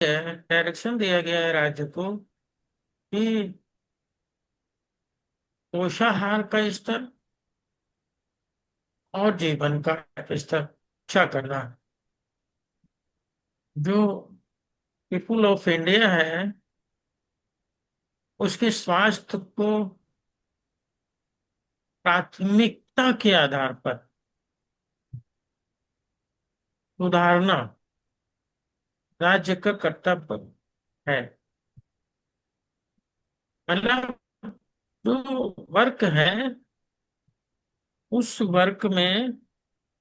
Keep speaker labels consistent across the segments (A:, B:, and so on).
A: Direction दिया गया है राज्य को कि पोषाहार का स्तर और जीवन का स्तर अच्छा करना है। जो पीपुल ऑफ इंडिया है उसके स्वास्थ्य को प्राथमिकता के आधार पर सुधारना राज्य का कर्तव्य है। मतलब जो वर्क है उस वर्क में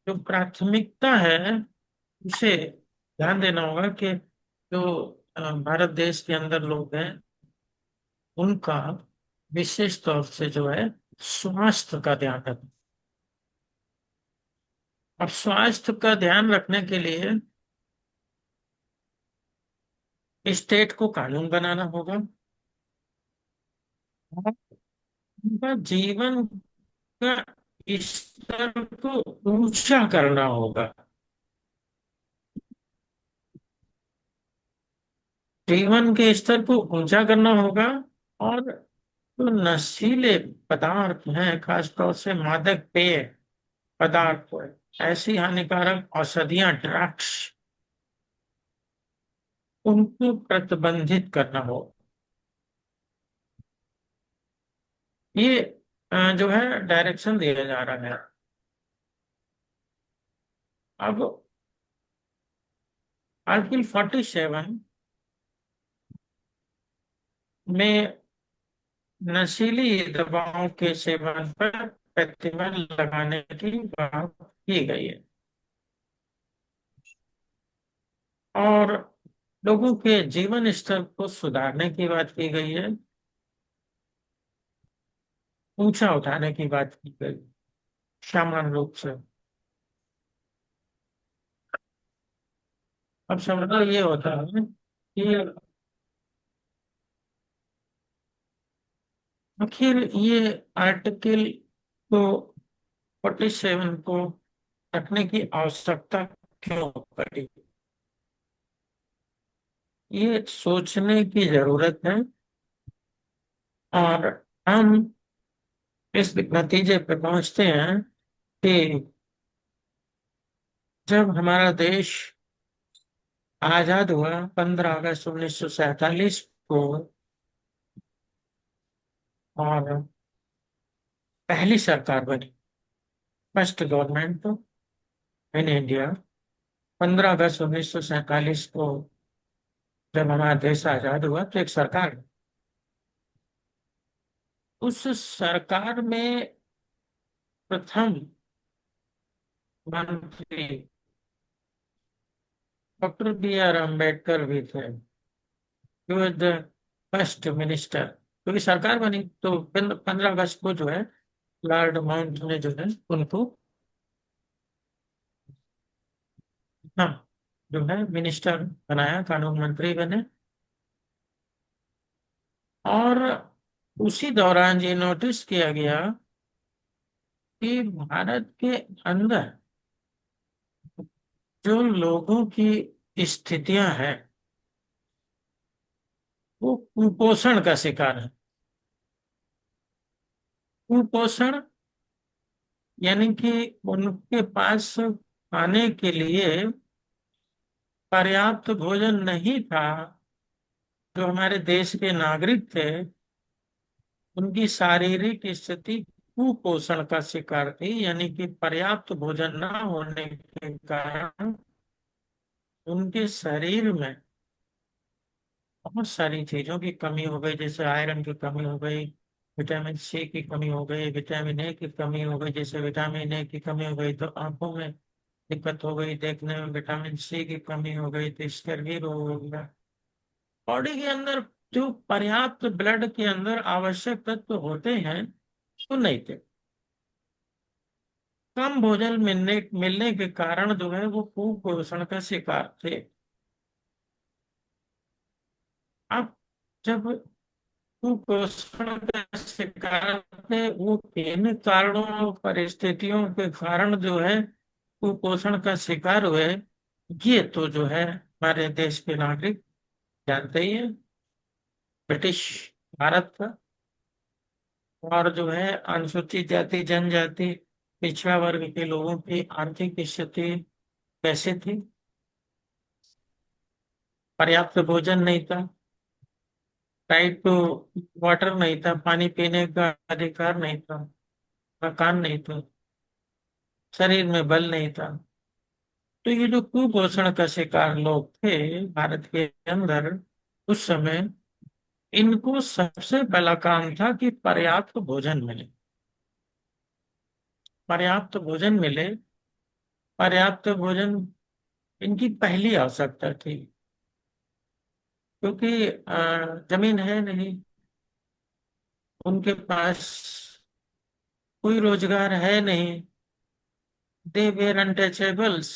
A: जो प्राथमिकता है उसे ध्यान देना होगा कि जो भारत देश के अंदर लोग हैं उनका विशेष तौर से जो है स्वास्थ्य का ध्यान रखना। अब स्वास्थ्य का ध्यान रखने के लिए स्टेट को कानून बनाना होगा और उनका जीवन का स्तर को ऊंचा करना होगा। जीवन के स्तर को ऊंचा करना होगा और जो नशीले पदार्थ हैं खासतौर से मादक पेय पदार्थ ऐसी हानिकारक औषधियां ड्रग्स उनको प्रतिबंधित करना हो। ये जो है डायरेक्शन दिया जा रहा है। अब आर्टिकल 47 में नशीली दवाओं के सेवन पर प्रतिबंध लगाने की बात की गई है और लोगों के जीवन स्तर को सुधारने की बात की गई है, ऊंचा उठाने की बात की गई सामान्य रूप से। अब सवाल ये होता है कि आखिर ये आर्टिकल को 47 को रखने की आवश्यकता क्यों पड़ी। ये सोचने की जरूरत है और हम इस नतीजे पर पहुंचते हैं कि जब हमारा देश आजाद हुआ 15 अगस्त 1947 को और पहली सरकार बनी फर्स्ट गवर्नमेंट इन इंडिया 15 अगस्त 1947 को जब हमारा देश आजाद हुआ तो एक सरकार उस सरकार में प्रथम मंत्री डॉक्टर बी आर अम्बेडकर भी थे। द फर्स्ट मिनिस्टर क्योंकि सरकार बनी तो 15 अगस्त को जो है लॉर्ड माउंट ने जो है उनको हाँ जो है मिनिस्टर बनाया, कानून मंत्री बने। और उसी दौरान ये नोटिस किया गया कि भारत के अंदर जो लोगों की स्थितियां हैं वो कुपोषण का शिकार है। कुपोषण यानी कि उनके पास खाने के लिए पर्याप्त भोजन नहीं था। जो हमारे देश के नागरिक थे उनकी शारीरिक स्थिति कुपोषण का शिकार थी, यानी कि पर्याप्त भोजन न होने के कारण उनके शरीर में बहुत सारी चीजों की कमी हो गई, जैसे आयरन की कमी हो गई, विटामिन सी की कमी हो गई, विटामिन ए की कमी हो गई। जैसे विटामिन ए की कमी हो गई तो आंखों में दिक्कत हो गई, देखने में विटामिन सी की कमी हो गई तो स्कर्वी रोग हो गया। बॉडी के अंदर जो पर्याप्त ब्लड के अंदर आवश्यक तत्व होते हैं तो नहीं थे। कम भोजन मिलने मिलने के कारण जो है वो कुपोषण का शिकार थे। अब जब कुपोषण का शिकार थे वो किन कारणों और परिस्थितियों के कारण जो है कुपोषण का शिकार हुए, ये तो जो है हमारे देश के नागरिक जानते ही हैं, ब्रिटिश भारत का। और जो है अनुसूचित जाति जनजाति पिछड़ा वर्ग के लोगों की आर्थिक स्थिति कैसे थी? पर्याप्त भोजन नहीं था, राइट टू वाटर नहीं था, पानी पीने का अधिकार नहीं था, मकान नहीं था, शरीर में बल नहीं था। तो ये जो कुपोषण का शिकार लोग थे भारत के अंदर उस समय, इनको सबसे पहला काम था कि पर्याप्त भोजन मिले, पर्याप्त भोजन मिले। पर्याप्त भोजन इनकी पहली आवश्यकता थी, क्योंकि जमीन है नहीं, उनके पास कोई रोजगार है नहीं। They were untouchables,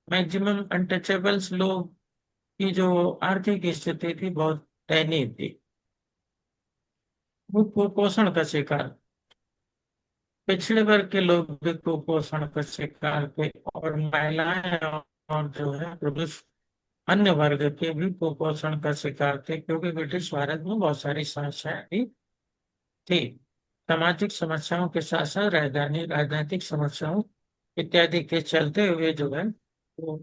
A: maximum untouchables लोग की जो आर्थिक स्थिति थी बहुत दयनीय थी। वो कुपोषण का शिकार, पिछड़े वर्ग के लोग भी कुपोषण का शिकार थे, और महिलाएं और जो है पुरुष अन्य वर्ग के भी कुपोषण का शिकार थे, क्योंकि ब्रिटिश भारत में बहुत सारी समस्याएं भी थी। सामाजिक समस्याओं के साथ साथ राजनीतिक समस्याओं इत्यादि के चलते हुए जो है वो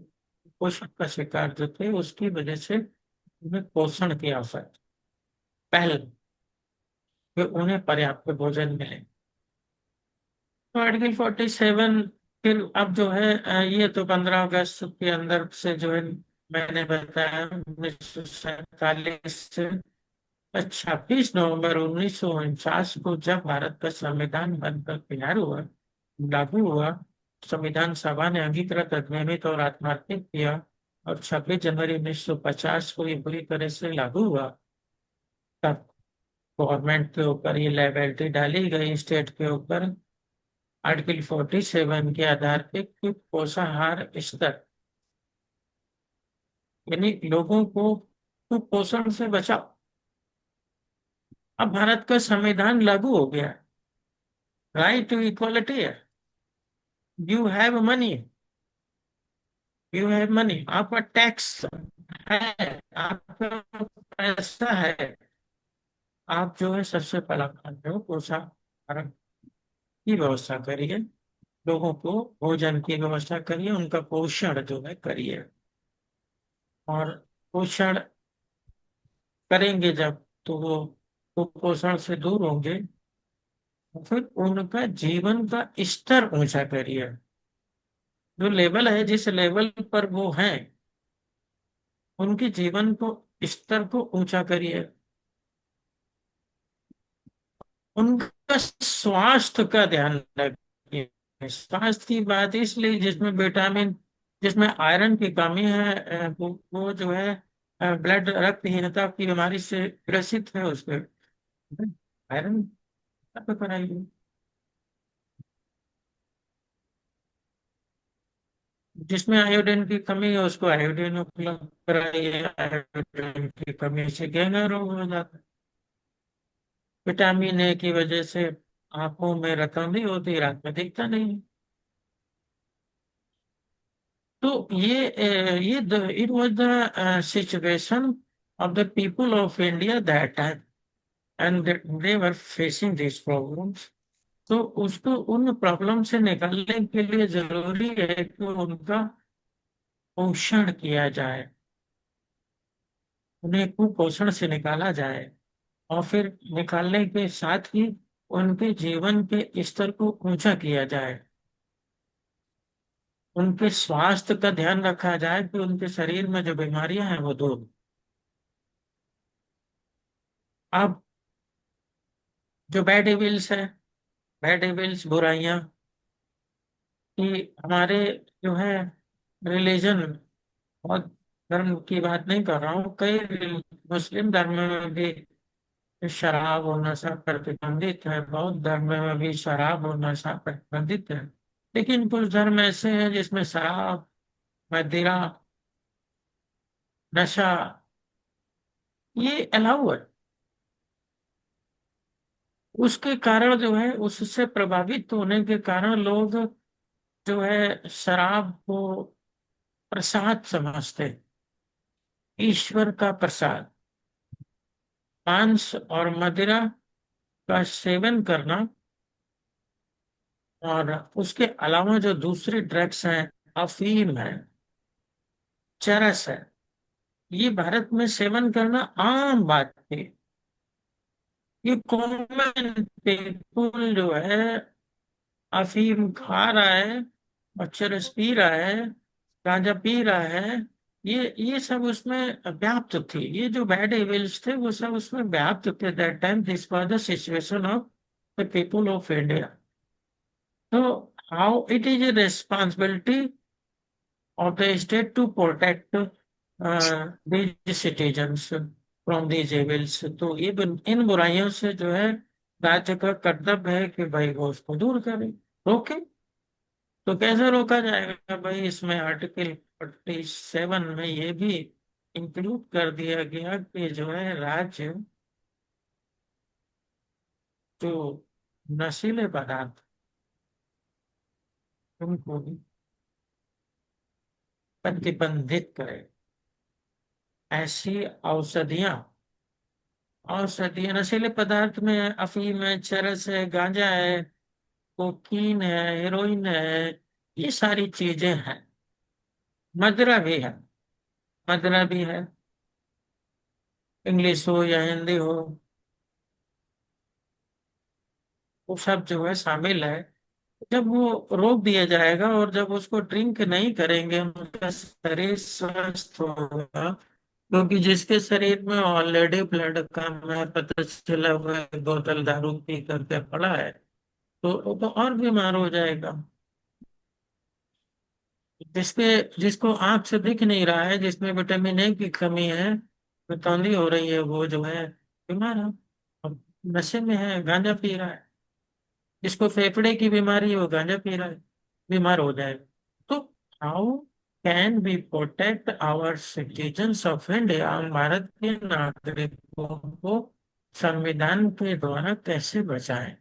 A: पोषण का शिकार जो थे, उसकी वजह से उन्हें पोषण की आवश्यकता, पहल कि उन्हें पर्याप्त भोजन मिले। तो आर्टिकल 47, फिर अब जो है ये तो 15 अगस्त के अंदर से जो है मैंने बताया 1947 से 26 नवंबर 1949 को जब भारत का संविधान बनकर तैयार हुआ, लागू हुआ, संविधान सभा ने अंगीकृत, अधिनियमित और आत्मार्थिक किया, और 26 जनवरी 1950 को ये पूरी तरह से लागू हुआ। तब गवर्नमेंट के ऊपर ये लायबिलिटी डाली गई स्टेट के ऊपर, आर्टिकल 47 के आधार पे कि पोषाहार स्तर, यानी लोगों को कुपोषण से बचाओ। अब भारत का संविधान लागू हो गया, राइट टू इक्वालिटी है। You have money, you have money, आपका टैक्स है, आपका पैसा है, आप जो है सबसे पहला काम जो पोषाहार की व्यवस्था करिए, लोगों को भोजन की व्यवस्था करिए, उनका पोषण जो है करिए। और पोषण करेंगे जब, तो वो कुपोषण से दूर होंगे। फिर उनका जीवन का स्तर ऊंचा करिए, जो लेवल है, जिस लेवल पर वो हैं, उनके जीवन को स्तर को ऊंचा करिए। उनका स्वास्थ्य का ध्यान रखिए। स्वास्थ्य की बात इसलिए, जिसमें विटामिन, जिसमें आयरन की कमी है, वो जो है ब्लड रक्तहीनता की बीमारी से ग्रसित है, उसके आयरन कराइए। जिसमें आयोडीन की कमी है उसको आयोडीन उपलब्ध कराइए, आयोडीन की कमी से गहरा रोग हो जाता है। विटामिन ए की वजह से आंखों में रतौंधी होती, रात में दिखता नहीं। तो ये it was the situation of the people of India that time, and they were facing this problems. तो उसको, उन प्रॉब्लम से निकलने के लिए जरूरी है कि उनका पोषण किया जाए, उन्हें कुपोषण से निकाला जाए, और फिर निकालने के साथ ही उनके जीवन के स्तर को ऊंचा किया जाए, उनके स्वास्थ्य का ध्यान रखा जाए कि उनके शरीर में जो बीमारियां हैं वो दूर। अब जो बैड एविल्स है, बैड एविल्स बुराइयां, कि हमारे जो है रिलीजन, और धर्म की बात नहीं कर रहा हूँ, कई मुस्लिम धर्म में भी शराब और नशा प्रतिबंधित है, बौद्ध धर्म में भी शराब और नशा प्रतिबंधित है। लेकिन कुछ धर्म ऐसे हैं जिसमें शराब, मदिरा, नशा, ये अलाउ है। उसके कारण जो है, उससे प्रभावित होने के कारण लोग जो है शराब को प्रसाद समझते हैं। ईश्वर का प्रसाद, मांस और मदिरा का सेवन करना, और उसके अलावा जो दूसरी ड्रग्स हैं, अफीम है, चरस है, ये भारत में सेवन करना आम बात थी। ये कॉमन पीपुल जो है अफीम खा रहा है और चरस पी रहा है, गांजा पी रहा है, ये सब उसमें व्याप्त थी। ये जो बैड इविल्स थे वो सब उसमें व्याप्त थे। That time this was the situation of the people of India. तो how it is a responsibility of the state to protect these citizens from these evils। तो ये इन बुराइयों से जो है राज्य का कर्तव्य है कि भाई वो उसको दूर करे, रोके। तो कैसे रोका जाएगा भाई? इसमें आर्टिकल 47 में ये भी इंक्लूड कर दिया गया कि जो है राज्य जो नशीले पदार्थ उनको भी प्रतिबंधित करे। ऐसी औषधियां, औषधि नशीले पदार्थ में अफीम है, चरस है, गांजा है, कोकीन है, हेरोइन है, ये सारी चीजें हैं। मदिरा भी है, मदिरा भी है, इंग्लिश हो या हिंदी हो, वो सब जो है शामिल है। जब वो रोक दिया जाएगा और जब उसको ड्रिंक नहीं करेंगे उनका शरीर स्वस्थ होगा। क्योंकि जिसके शरीर में ऑलरेडी ब्लड कम है, पता चला हुआ है बोतल दारू पी करके पड़ा है, तो वो तो और बीमार हो जाएगा। जिसके जिसको आंख से दिख नहीं रहा है, जिसमें विटामिन ए की कमी है, तौंदी हो रही है, वो जो है बीमार है और नशे में है, गांजा पी रहा है। जिसको फेफड़े की बीमारी है वो गांजा पी रहा है, बीमार हो जाएगा। तो how can be protect our citizens of India? हम भारत के नागरिकों को संविधान के द्वारा कैसे बचाएं?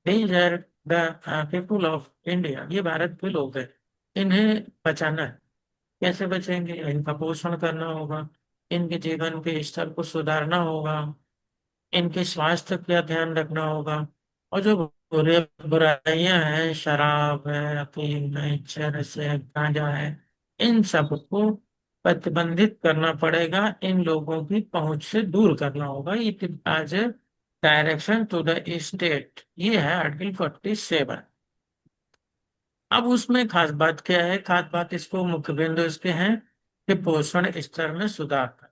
A: These are the people of India, ये भारत के लोग हैं, इन्हें बचाना है। कैसे बचेंगे? इनका पोषण करना होगा, इनके जीवन के स्तर को सुधारना होगा, इनके स्वास्थ्य का ध्यान रखना होगा। और जो बुरे बुराइयां हैं, शराब है, अफीम है, चरस है, गांजा है, इन सबको प्रतिबंधित करना पड़ेगा। इन लोगों की पहुंच से दूर करना होगा। It as a direction to the state, ये है आर्टिकल 47। अब उसमें खास बात क्या है? खास बात इसको मुख्य बिंदु इसके हैं कि पोषण स्तर में सुधार कर,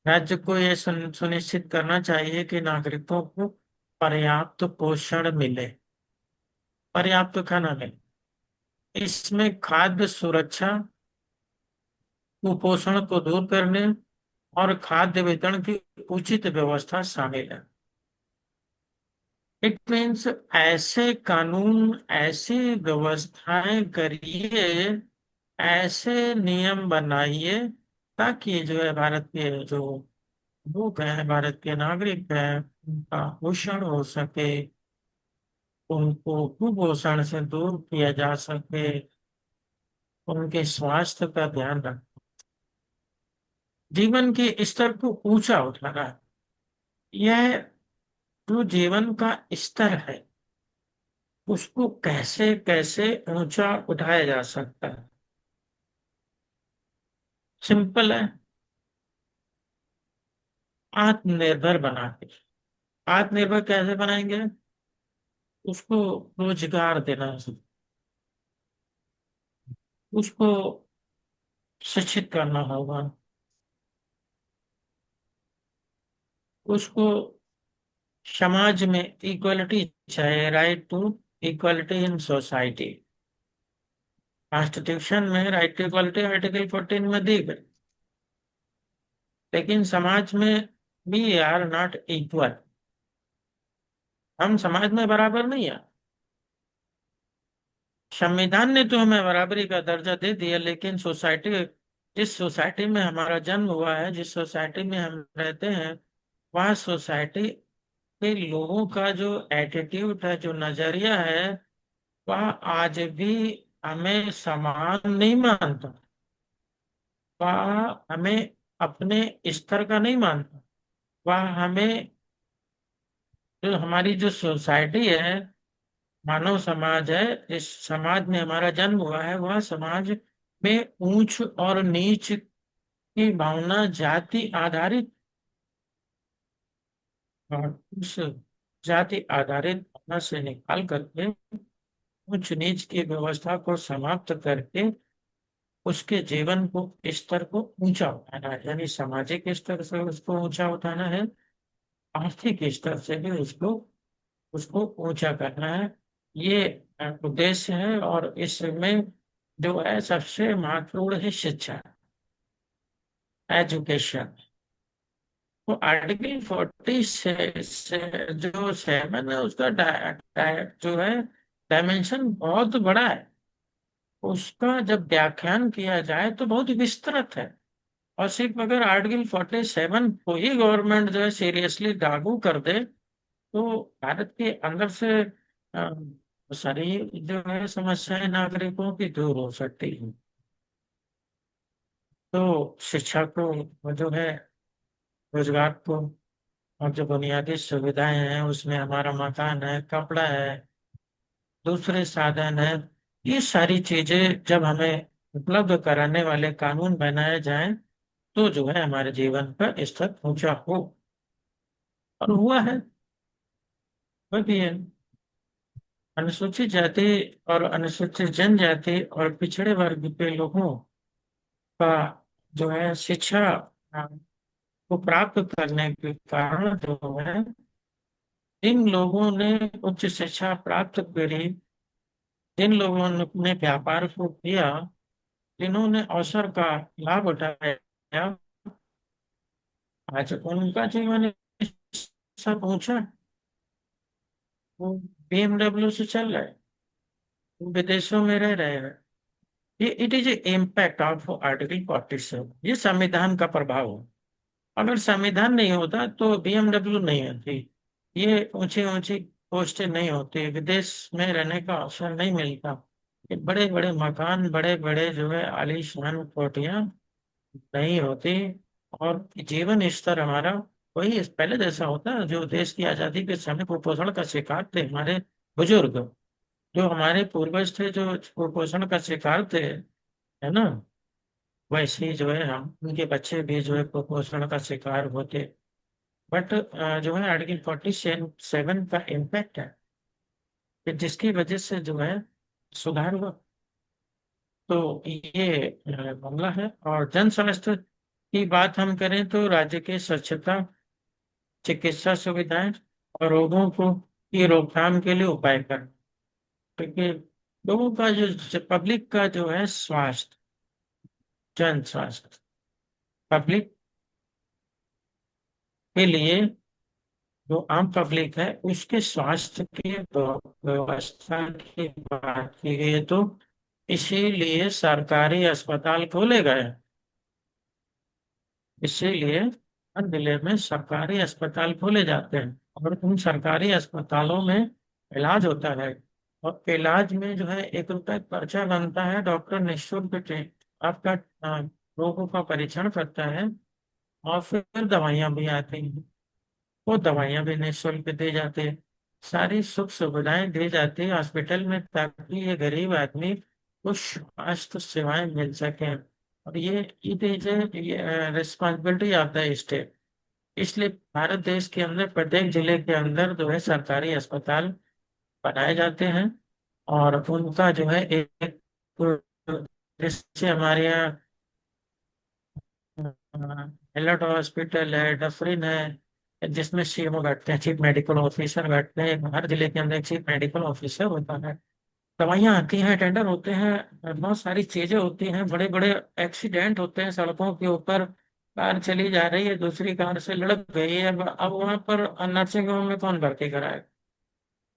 A: राज्य को यह सुनिश्चित करना चाहिए कि नागरिकों को पर्याप्त पोषण मिले, पर्याप्त खाना मिले। इसमें खाद्य सुरक्षा, कुपोषण को दूर करने और खाद्य वितरण की उचित व्यवस्था शामिल है। इट मीन्स ऐसे कानून, ऐसी व्यवस्थाएं करिए, ऐसे नियम बनाइए ताकि जो है भारत के जो लोग हैं, भारत के नागरिक हैं, उनका पोषण हो सके, उनको कुपोषण से दूर किया जा सके, उनके स्वास्थ्य का ध्यान रख, जीवन के स्तर को ऊंचा उठाना है। यह जो जीवन का स्तर है उसको कैसे कैसे ऊंचा उठाया जा सकता है? सिंपल है, आत्मनिर्भर बना के। आत्मनिर्भर कैसे बनाएंगे? उसको रोजगार देना, उसको शिक्षित करना होगा, उसको समाज में इक्वलिटी चाहिए, right to equality in society. Constitution में राइट टू इक्वलिटी आर्टिकल 14 में दी गई, लेकिन समाज में वी आर नॉट इक्वल। हम समाज में बराबर नहीं है। संविधान ने तो हमें बराबरी का दर्जा दे दिया, लेकिन सोसाइटी, जिस सोसाइटी में हमारा जन्म हुआ है, जिस सोसाइटी में हम रहते हैं, वह सोसाइटी के लोगों का जो एटीट्यूड है, जो नजरिया है, वह आज भी हमें समान नहीं मानता। वह हमें अपने स्तर का नहीं मानता। वह हमें, जो हमारी जो सोसाइटी है, मानव समाज है, इस समाज में हमारा जन्म हुआ है, वह समाज में ऊंच और नीच की भावना जाति आधारित, और उस जाति आधारित भावना से निकाल करके उच्च नीच की व्यवस्था को समाप्त करके उसके जीवन को, स्तर को ऊंचा उठाना है। यानी सामाजिक स्तर से उसको ऊंचा उठाना है, आर्थिक स्तर से भी उसको उसको ऊंचा करना है। ये उद्देश्य है। और इसमें जो है सबसे महत्वपूर्ण है शिक्षा, एजुकेशन। तो आर्टिकल 40 से जो 7 है, उसका जो है डायमेंशन बहुत बड़ा है। उसका जब व्याख्यान किया जाए तो बहुत विस्तृत है। और सिर्फ अगर आर्टिकल 47 को ही गवर्नमेंट जो है सीरियसली लागू कर दे, तो भारत के अंदर से अ, सारी जो है समस्याएं नागरिकों की दूर हो सकती हैं। तो शिक्षा को जो है, रोजगार को, और जो बुनियादी सुविधाएं हैं उसमें हमारा मकान है, कपड़ा है, दूसरे साधन है, ये सारी चीजें जब हमें उपलब्ध कराने वाले कानून बनाए जाएं, तो जो है हमारे जीवन का स्तर ऊंचा हो। और हुआ है, वह भी है। अनुसूचित जाति और अनुसूचित जनजाति और पिछड़े वर्ग के लोगों का जो है शिक्षा अ, को प्राप्त करने के कारण जो है, जिन लोगों ने उच्च शिक्षा प्राप्त करी, जिन लोगों ने अपने व्यापार को किया, जिन्होंने अवसर का लाभ उठाया, आज उनका जीवन सब ऊंचा, वो BMW से चल रहा है, वो विदेशों में रह रहे हैं। ये it is impact of article 47। ये संविधान का प्रभाव है। अगर संविधान नहीं होता तो BMW नहीं होती, ये ऊंची ऊंची पोस्टें नहीं होती, विदेश में रहने का अवसर नहीं मिलता, ये बड़े बड़े मकान, बड़े बड़े जो है आलीशान कोठियां नहीं होती, और जीवन स्तर हमारा वही पहले जैसा होता है। जो देश की आजादी के समय कुपोषण का शिकार थे हमारे बुजुर्ग, जो हमारे पूर्वज थे जो कुपोषण का शिकार थे, है ना, वैसे ही जो है हम, उनके बच्चे भी जो है कुपोषण का शिकार होते। बट जो है आर्टिकल 47 का इम्पैक्ट है कि जिसकी वजह से जो है सुधार हुआ। तो ये मामला है। और जन स्वास्थ्य की बात हम करें तो राज्य के स्वच्छता, चिकित्सा सुविधाएं और रोगों को की रोकथाम के लिए उपाय कर, क्योंकि लोगों का जो पब्लिक का जो है स्वास्थ्य, जन स्वास्थ्य, पब्लिक के लिए, जो आम पब्लिक है उसके स्वास्थ्य की व्यवस्था की बात की गई है, तो इसीलिए सरकारी अस्पताल खोले गए। इसीलिए हर जिले में सरकारी अस्पताल खोले जाते हैं, और उन सरकारी अस्पतालों में इलाज होता है। और इलाज में जो है 1 रुपए पर्चा बनता है, डॉक्टर निःशुल्क आपका रोगों का परीक्षण करता है, और फिर दवाइयाँ भी आती हैं। वो दवाइयाँ भी निःशुल्क दी जाती है, सारी सुख सुविधाएं दी जाती है हॉस्पिटल में, ताकि ये गरीब आदमी को स्वास्थ्य सेवाएं मिल सके। और ये रिस्पॉन्सिबिलिटी आता है स्टेट। इसलिए भारत देश के अंदर प्रत्येक जिले के अंदर जो है सरकारी अस्पताल बनाए जाते हैं। और उनका जो है एक, जैसे हमारे यहाँ एलर्ट हॉस्पिटल है, डफरिन है, जिसमें सीएमओ बैठते हैं, चीफ मेडिकल ऑफिसर बैठते हैं। हर जिले के अंदर एक चीफ मेडिकल ऑफिसर होता है। दवाइयाँ आती हैं, टेंडर होते हैं, बहुत सारी चीजें होती हैं। बड़े बड़े एक्सीडेंट होते हैं सड़कों के ऊपर, कार चली जा रही है, दूसरी कार से लड़क गई है, अब वहां पर नर्सिंग होम में कौन भर्ती कराए?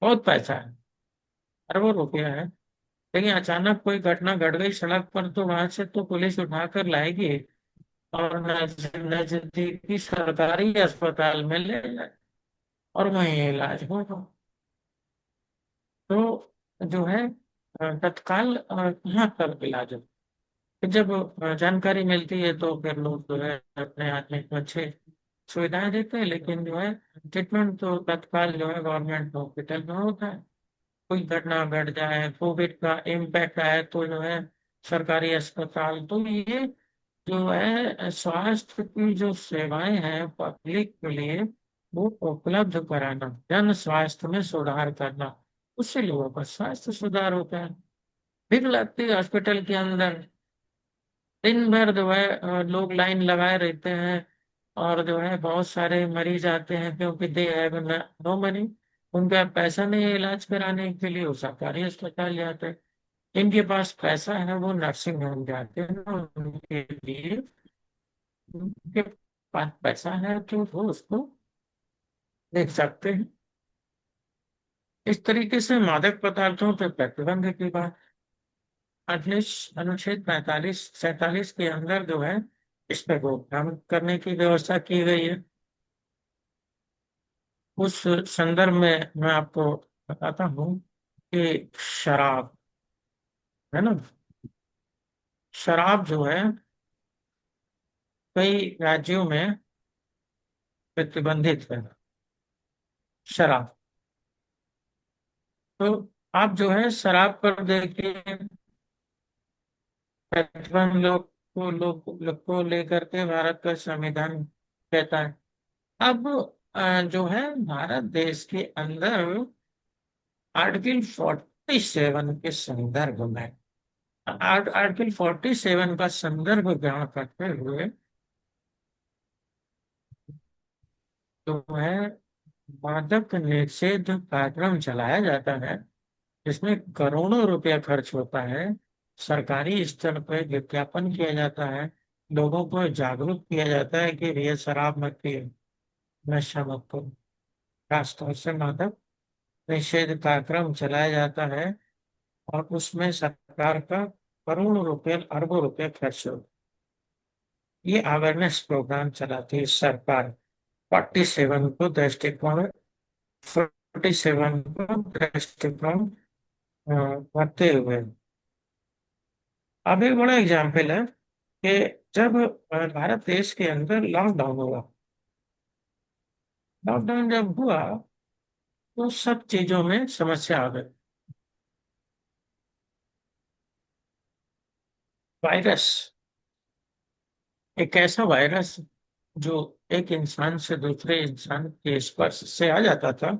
A: बहुत पैसा है, अरबों रुपया है। लेकिन अचानक कोई घटना घट गई सड़क पर, तो वहां से तो पुलिस उठाकर लाएगी और नजदीकी सरकारी अस्पताल में ले जाए, और वहीं इलाज होगा। तो जो है तत्काल यहाँ पर इलाज हो। फिर जब जानकारी मिलती है तो फिर लोग जो है अपने आदमी को अच्छे सुविधाएं देते हैं, लेकिन जो है ट्रीटमेंट तो तत्काल जो है गवर्नमेंट हॉस्पिटल में होता है। कोई घटना घट जाए, कोविड का इम्पैक्ट आए, तो जो है सरकारी अस्पताल, तो ये जो है स्वास्थ्य की जो सेवाएं हैं पब्लिक के लिए, वो उपलब्ध कराना, जन स्वास्थ्य में सुधार करना, उससे लोगों का स्वास्थ्य सुधार होता है। भीड़ लगती है हॉस्पिटल के अंदर, दिन भर जो है लोग लाइन लगाए रहते हैं, और जो है बहुत सारे मरीज आते हैं क्योंकि दे हैव नो मनी, उनका पैसा नहीं है इलाज कराने के लिए, वो सरकारी अस्पताल जाते हैं। जिनके पास पैसा है वो नर्सिंग होम जाते हैं, उनके लिए उनके पास पैसा है तो वो उसको देख सकते हैं। इस तरीके से मादक पदार्थों पर प्रतिबंध की बात, अनुच्छेद 45 47 के अंदर जो है इस पर रोकथाम करने की व्यवस्था की गई है। उस संदर्भ में मैं आपको बताता हूँ कि शराब, है ना, शराब जो है कई राज्यों में प्रतिबंधित है, शराब। तो आप जो है शराब पर देखिए, प्रतिबंध लोग को लेकर के भारत का संविधान कहता है। अब जो है भारत देश के अंदर आर्टिकल 47 के संदर्भ में, आर्टिकल 47 का संदर्भ ग्रहण करते हुए जो है मादक निषेध कार्यक्रम चलाया जाता है, जिसमें करोड़ों रुपया खर्च होता है। सरकारी स्तर पर विज्ञापन किया जाता है, लोगों को जागरूक किया जाता है कि ये शराब मत पिए, नशा मत करो। खासतौर से मादक निषेध कार्यक्रम चलाया जाता है, और उसमें सरकार का करोड़ों रुपए, अरबों रुपए खर्च होते हैं। ये अवेयरनेस प्रोग्राम चलाती है सरकार, 47 को दृष्टिकोण 47 को दृष्टिकोण करते हुए। अब एक बड़ा एग्जाम्पल है कि जब भारत देश के अंदर लॉकडाउन हुआ, लॉकडाउन जब हुआ तो सब चीजों में समस्या आ गई। वायरस, एक ऐसा वायरस जो एक इंसान से दूसरे इंसान के स्पर्श से आ जाता था,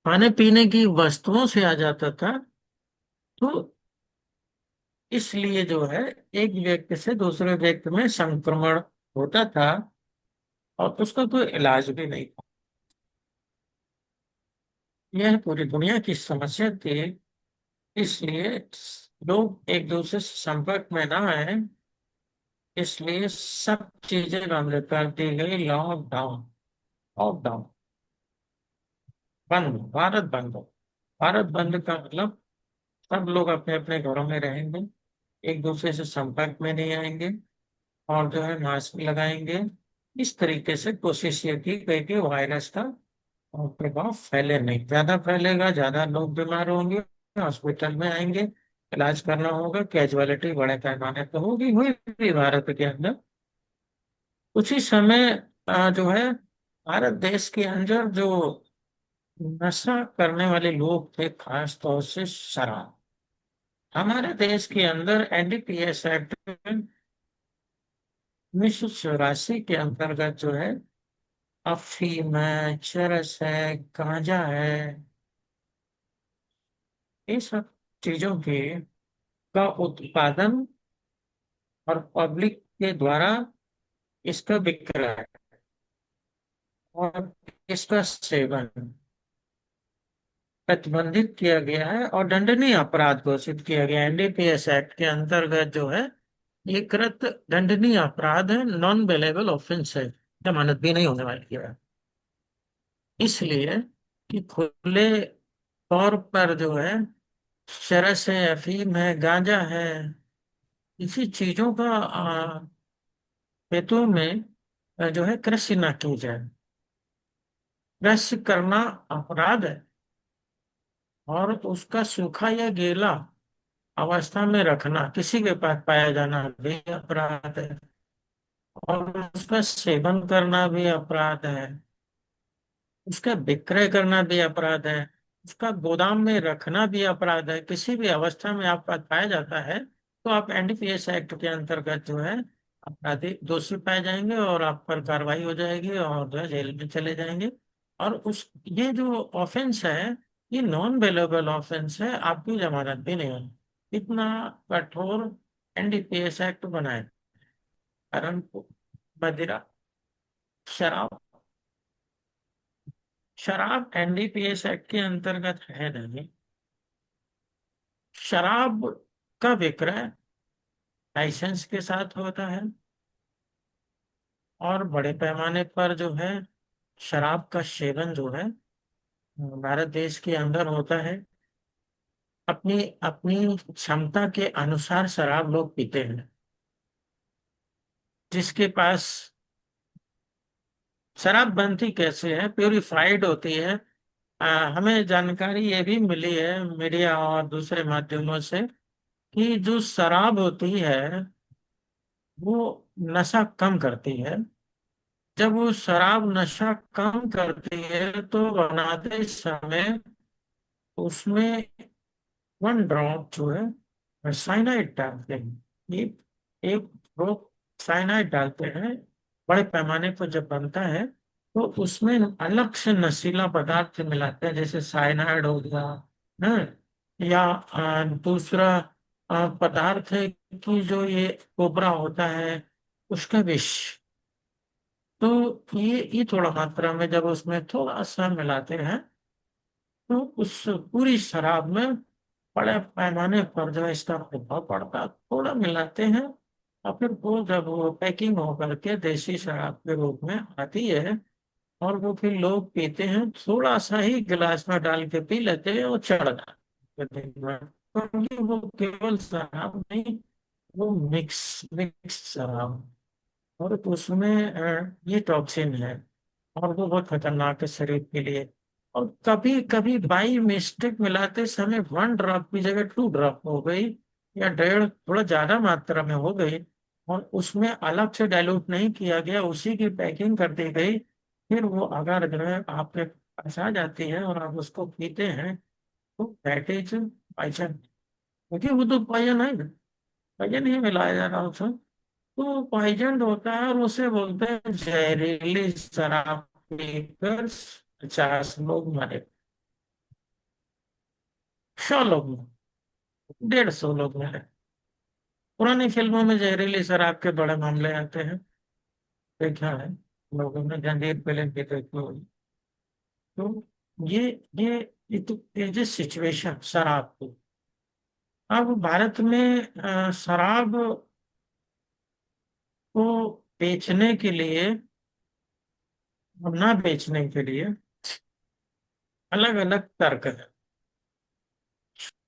A: खाने पीने की वस्तुओं से आ जाता था, तो इसलिए जो है एक व्यक्ति से दूसरे व्यक्ति में संक्रमण होता था, और उसका कोई इलाज भी नहीं था। यह पूरी दुनिया की समस्या थी, इसलिए लोग एक दूसरे से संपर्क में ना आए, इसलिए सब चीजें बंद कर दी गई। लॉकडाउन, लॉकडाउन बंद, भारत बंद। भारत बंद का मतलब सब लोग अपने अपने घरों में रहेंगे, एक दूसरे से संपर्क में नहीं आएंगे, और जो है मास्क लगाएंगे। इस तरीके से कोशिश ये की गई कि वायरस का प्रभाव फैले नहीं, ज्यादा फैलेगा, ज्यादा लोग बीमार होंगे, हॉस्पिटल में आएंगे, इलाज करना होगा, कैजुअलिटी बड़े पैमाने पर होगी, हुई भी भारत के अंदर। उसी समय जो है भारत देश के अंदर जो नशा करने वाले लोग थे, खास तौर से शराब, हमारे देश के अंदर एनडीपीएस एक्ट 1984 के अंतर्गत जो है अफीम है, चरस है, गांजा है, ये सब चीजों के का उत्पादन और पब्लिक के द्वारा इसका विक्रय और इसका सेवन प्रतिबंधित किया गया है, और दंडनीय अपराध घोषित किया गया है। एनडीपीएस एक्ट के अंतर्गत जो है ये कृत दंडनीय अपराध है, नॉन बेलेबल ऑफेंस है, जमानत भी नहीं होने वाली है। इसलिए कि खुले तौर पर जो है चरस है, अफीम है, गांजा है, इसी चीजों का हेतु में जो है कृषि न की जाए। कृषि करना अपराध है, और उसका सूखा या गीला अवस्था में रखना, किसी के पास पाया जाना भी अपराध है, और उसका सेवन करना भी अपराध है, उसका विक्रय करना भी अपराध है, उसका गोदाम में रखना भी अपराध है। किसी भी अवस्था में आपका पाया जाता है तो आप एनडीपीएस एक्ट के अंतर्गत जो है अपराधी दोषी पाए जाएंगे, और आप पर कार्रवाई हो जाएगी और जो है जेल में चले जाएंगे। और उस ये जो ऑफेंस है, ये नॉन बेलेबल ऑफेंस है, आपकी जमानत भी नहीं होगी। इतना कठोर एनडीपीएस एक्ट बनाए, कारण मदिरा, शराब, शराब एनडीपीएस एक्ट के अंतर्गत है नहीं। शराब का विक्रय लाइसेंस के साथ होता है, और बड़े पैमाने पर जो है शराब का सेवन जो है भारत देश के अंदर होता है। अपनी अपनी क्षमता के अनुसार शराब लोग पीते हैं। जिसके पास शराब बनती कैसे है, प्यूरिफाइड होती है। हमें जानकारी ये भी मिली है मीडिया और दूसरे माध्यमों से कि जो शराब होती है वो नशा कम करती है। जब वो शराब नशा कम करती है तो बनाते समय उसमें 1 ड्रॉप जो है साइनाइड डालते हैं। ये एक ड्रॉप साइनाइड डालते हैं। बड़े पैमाने पर जब बनता है तो उसमें अलग से नशीला पदार्थ मिलाते हैं, जैसे साइनाइड हो गया है, या दूसरा पदार्थ है कि जो ये कोबरा होता है उसका विष। तो ये थोड़ा मात्रा में जब उसमें थोड़ा सा मिलाते हैं तो उस पूरी शराब में बड़े पैमाने पर जो है इसका प्रभाव पड़ता है। थोड़ा मिलाते हैं और फिर वो जब वो पैकिंग होकर के देसी शराब के रूप में आती है और वो फिर लोग पीते हैं, थोड़ा सा ही गिलास में डाल के पी लेते हैं और चढ़ जाते हैं। क्योंकि वो केवल शराब नहीं, वो मिक्स मिक्स शराब, और उसमें ये टॉक्सिन है, और वो बहुत खतरनाक है शरीर के लिए। और कभी कभी बाई मिस्टेक मिलाते समय 1 ड्रॉप की जगह 2 ड्रॉप हो गई, या डेढ़, थोड़ा ज्यादा मात्रा में हो गई, और उसमें अलग से डाइल्यूट नहीं किया गया, उसी की पैकिंग कर दी गई। फिर वो अगर जो है आपके पास आ जाती है और आप उसको पीते हैं तो दैट इज पॉइजन। क्योंकि वो तो पॉइजन है, पॉइजन ही मिलाया जा रहा है। तो पॉइजन होता है और उसे बोलते हैं जहरीली शराब पीकर 50 लोग मरे, 100 लोग मरे, 150 लोग मरे। पुरानी फिल्मों में जहरीली शराब के बड़े मामले आते हैं, देखा है लोगों ने, जंजीर फिल्म भी देखी होगी। तो ये ये ये जो सिचुएशन शराब की, अब भारत में शराब को बेचने के लिए और ना बेचने के लिए अलग अलग तर्क है।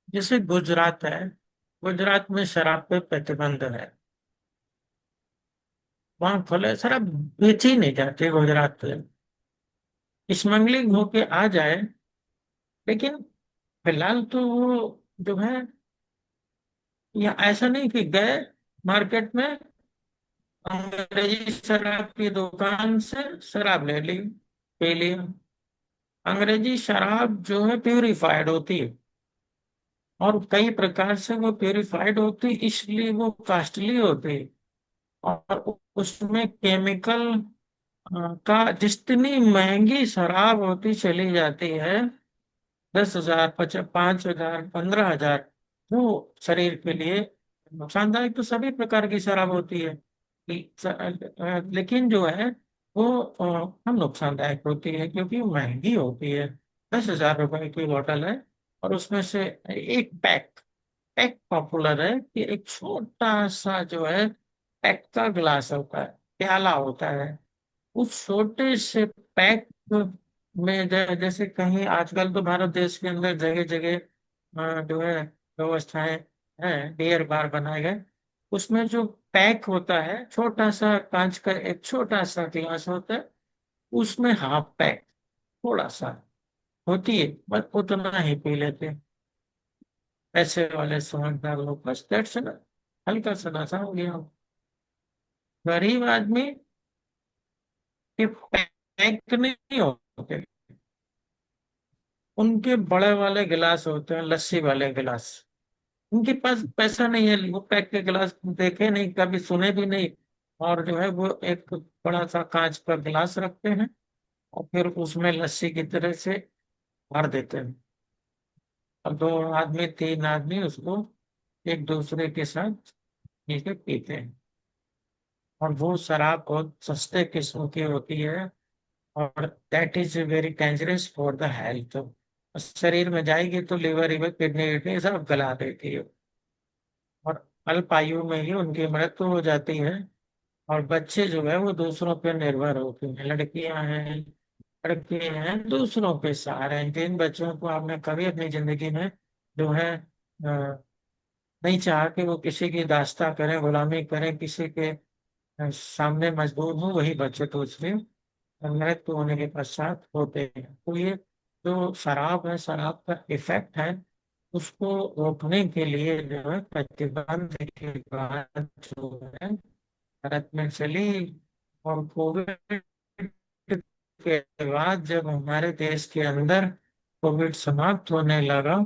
A: जैसे गुजरात है, गुजरात में शराब पे प्रतिबंध है, वहां खुले शराब बेची नहीं जाती गुजरात में, स्मगलिंग होके आ जाए। लेकिन फिलहाल तो वो जो है, या ऐसा नहीं कि गए मार्केट में अंग्रेजी शराब की दुकान से शराब ले ली, पी लिया। अंग्रेजी शराब जो है प्यूरिफाइड होती है, और कई प्रकार से वो प्यूरिफाइड होती है, इसलिए वो कॉस्टली होती है। और उसमें केमिकल का जितनी महंगी शराब होती चली जाती है, 10,000, 5,000, 15,000, वो शरीर के लिए नुकसानदायक तो सभी प्रकार की शराब होती है, लेकिन जो है वो कम नुकसानदायक होती है क्योंकि महंगी होती है। 10,000 रुपए की बोतल है, और उसमें से एक पैक, पैक पॉपुलर है कि एक छोटा सा जो है पैक का ग्लास होता है, प्याला होता है। उस छोटे से पैक में जैसे कहीं आजकल तो भारत देश के अंदर जगह जगह जो है व्यवस्थाएं हैं, बियर बार बनाए गए। उसमें जो पैक होता है, छोटा सा कांच का एक छोटा सा गिलास होता है, उसमें हाफ पैक थोड़ा सा होती है, बस उतना ही पी लेते हैं। पैसे वाले समझदार लोग, बस दैट्स इट। हल्का सा नशा हो गया। गरीब आदमी के पैक नहीं होते, उनके बड़े वाले गिलास होते हैं, लस्सी वाले गिलास। उनके पास पैसा नहीं है, वो पैक के गिलास देखे नहीं, कभी सुने भी नहीं। और जो है वो एक बड़ा सा कांच का गिलास रखते हैं और फिर उसमें लस्सी की तरह से भर देते हैं। अब दो आदमी तीन आदमी उसको एक दूसरे के साथ मिलकर पीते हैं। और वो शराब बहुत सस्ते किस्म की होती है, और that is very dangerous for the health. शरीर में जाएगी तो लिवर लिवर किडनी किडनी सब गला देती है, और अल्प आयु में ही उनकी मृत्यु हो जाती है। और बच्चे जो है वो दूसरों पर निर्भर होते हैं, लड़कियां हैं, लड़के हैं, दूसरों पे सहारे हैं। जिन बच्चों को आपने कभी अपनी जिंदगी में जो है नहीं चाहा कि वो किसी की दास्ता करें, गुलामी करें, किसी के सामने मजबूर हो, वही बच्चे दूसरे मृत्यु होने के पश्चात होते हैं। तो ये जो शराब है, शराब का इफेक्ट है, उसको रोकने के लिए जो है प्रतिबंध की बात जो है भारत में चली। और कोविड के बाद जब हमारे देश के अंदर कोविड समाप्त होने लगा,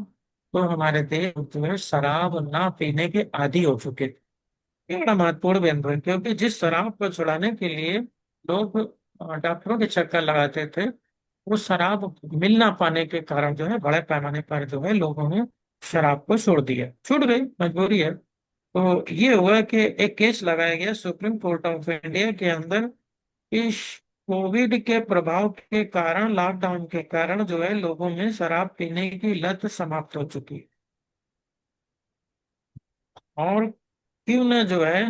A: तो हमारे देश जो है शराब ना पीने के आदी हो चुके थे। ये बड़ा महत्वपूर्ण बिंदु है, क्योंकि जिस शराब को छुड़ाने के लिए लोग डॉक्टरों के चक्कर लगाते थे, वो शराब मिल ना पाने के कारण जो है बड़े पैमाने पर जो है लोगों ने शराब को छोड़ दिया, छूट गई, मजबूरी है। तो ये हुआ कि एक केस लगाया गया सुप्रीम कोर्ट ऑफ इंडिया के अंदर, इस कोविड के प्रभाव के कारण, लॉकडाउन के कारण जो है लोगों में शराब पीने की लत समाप्त हो चुकी है। और क्यों न जो है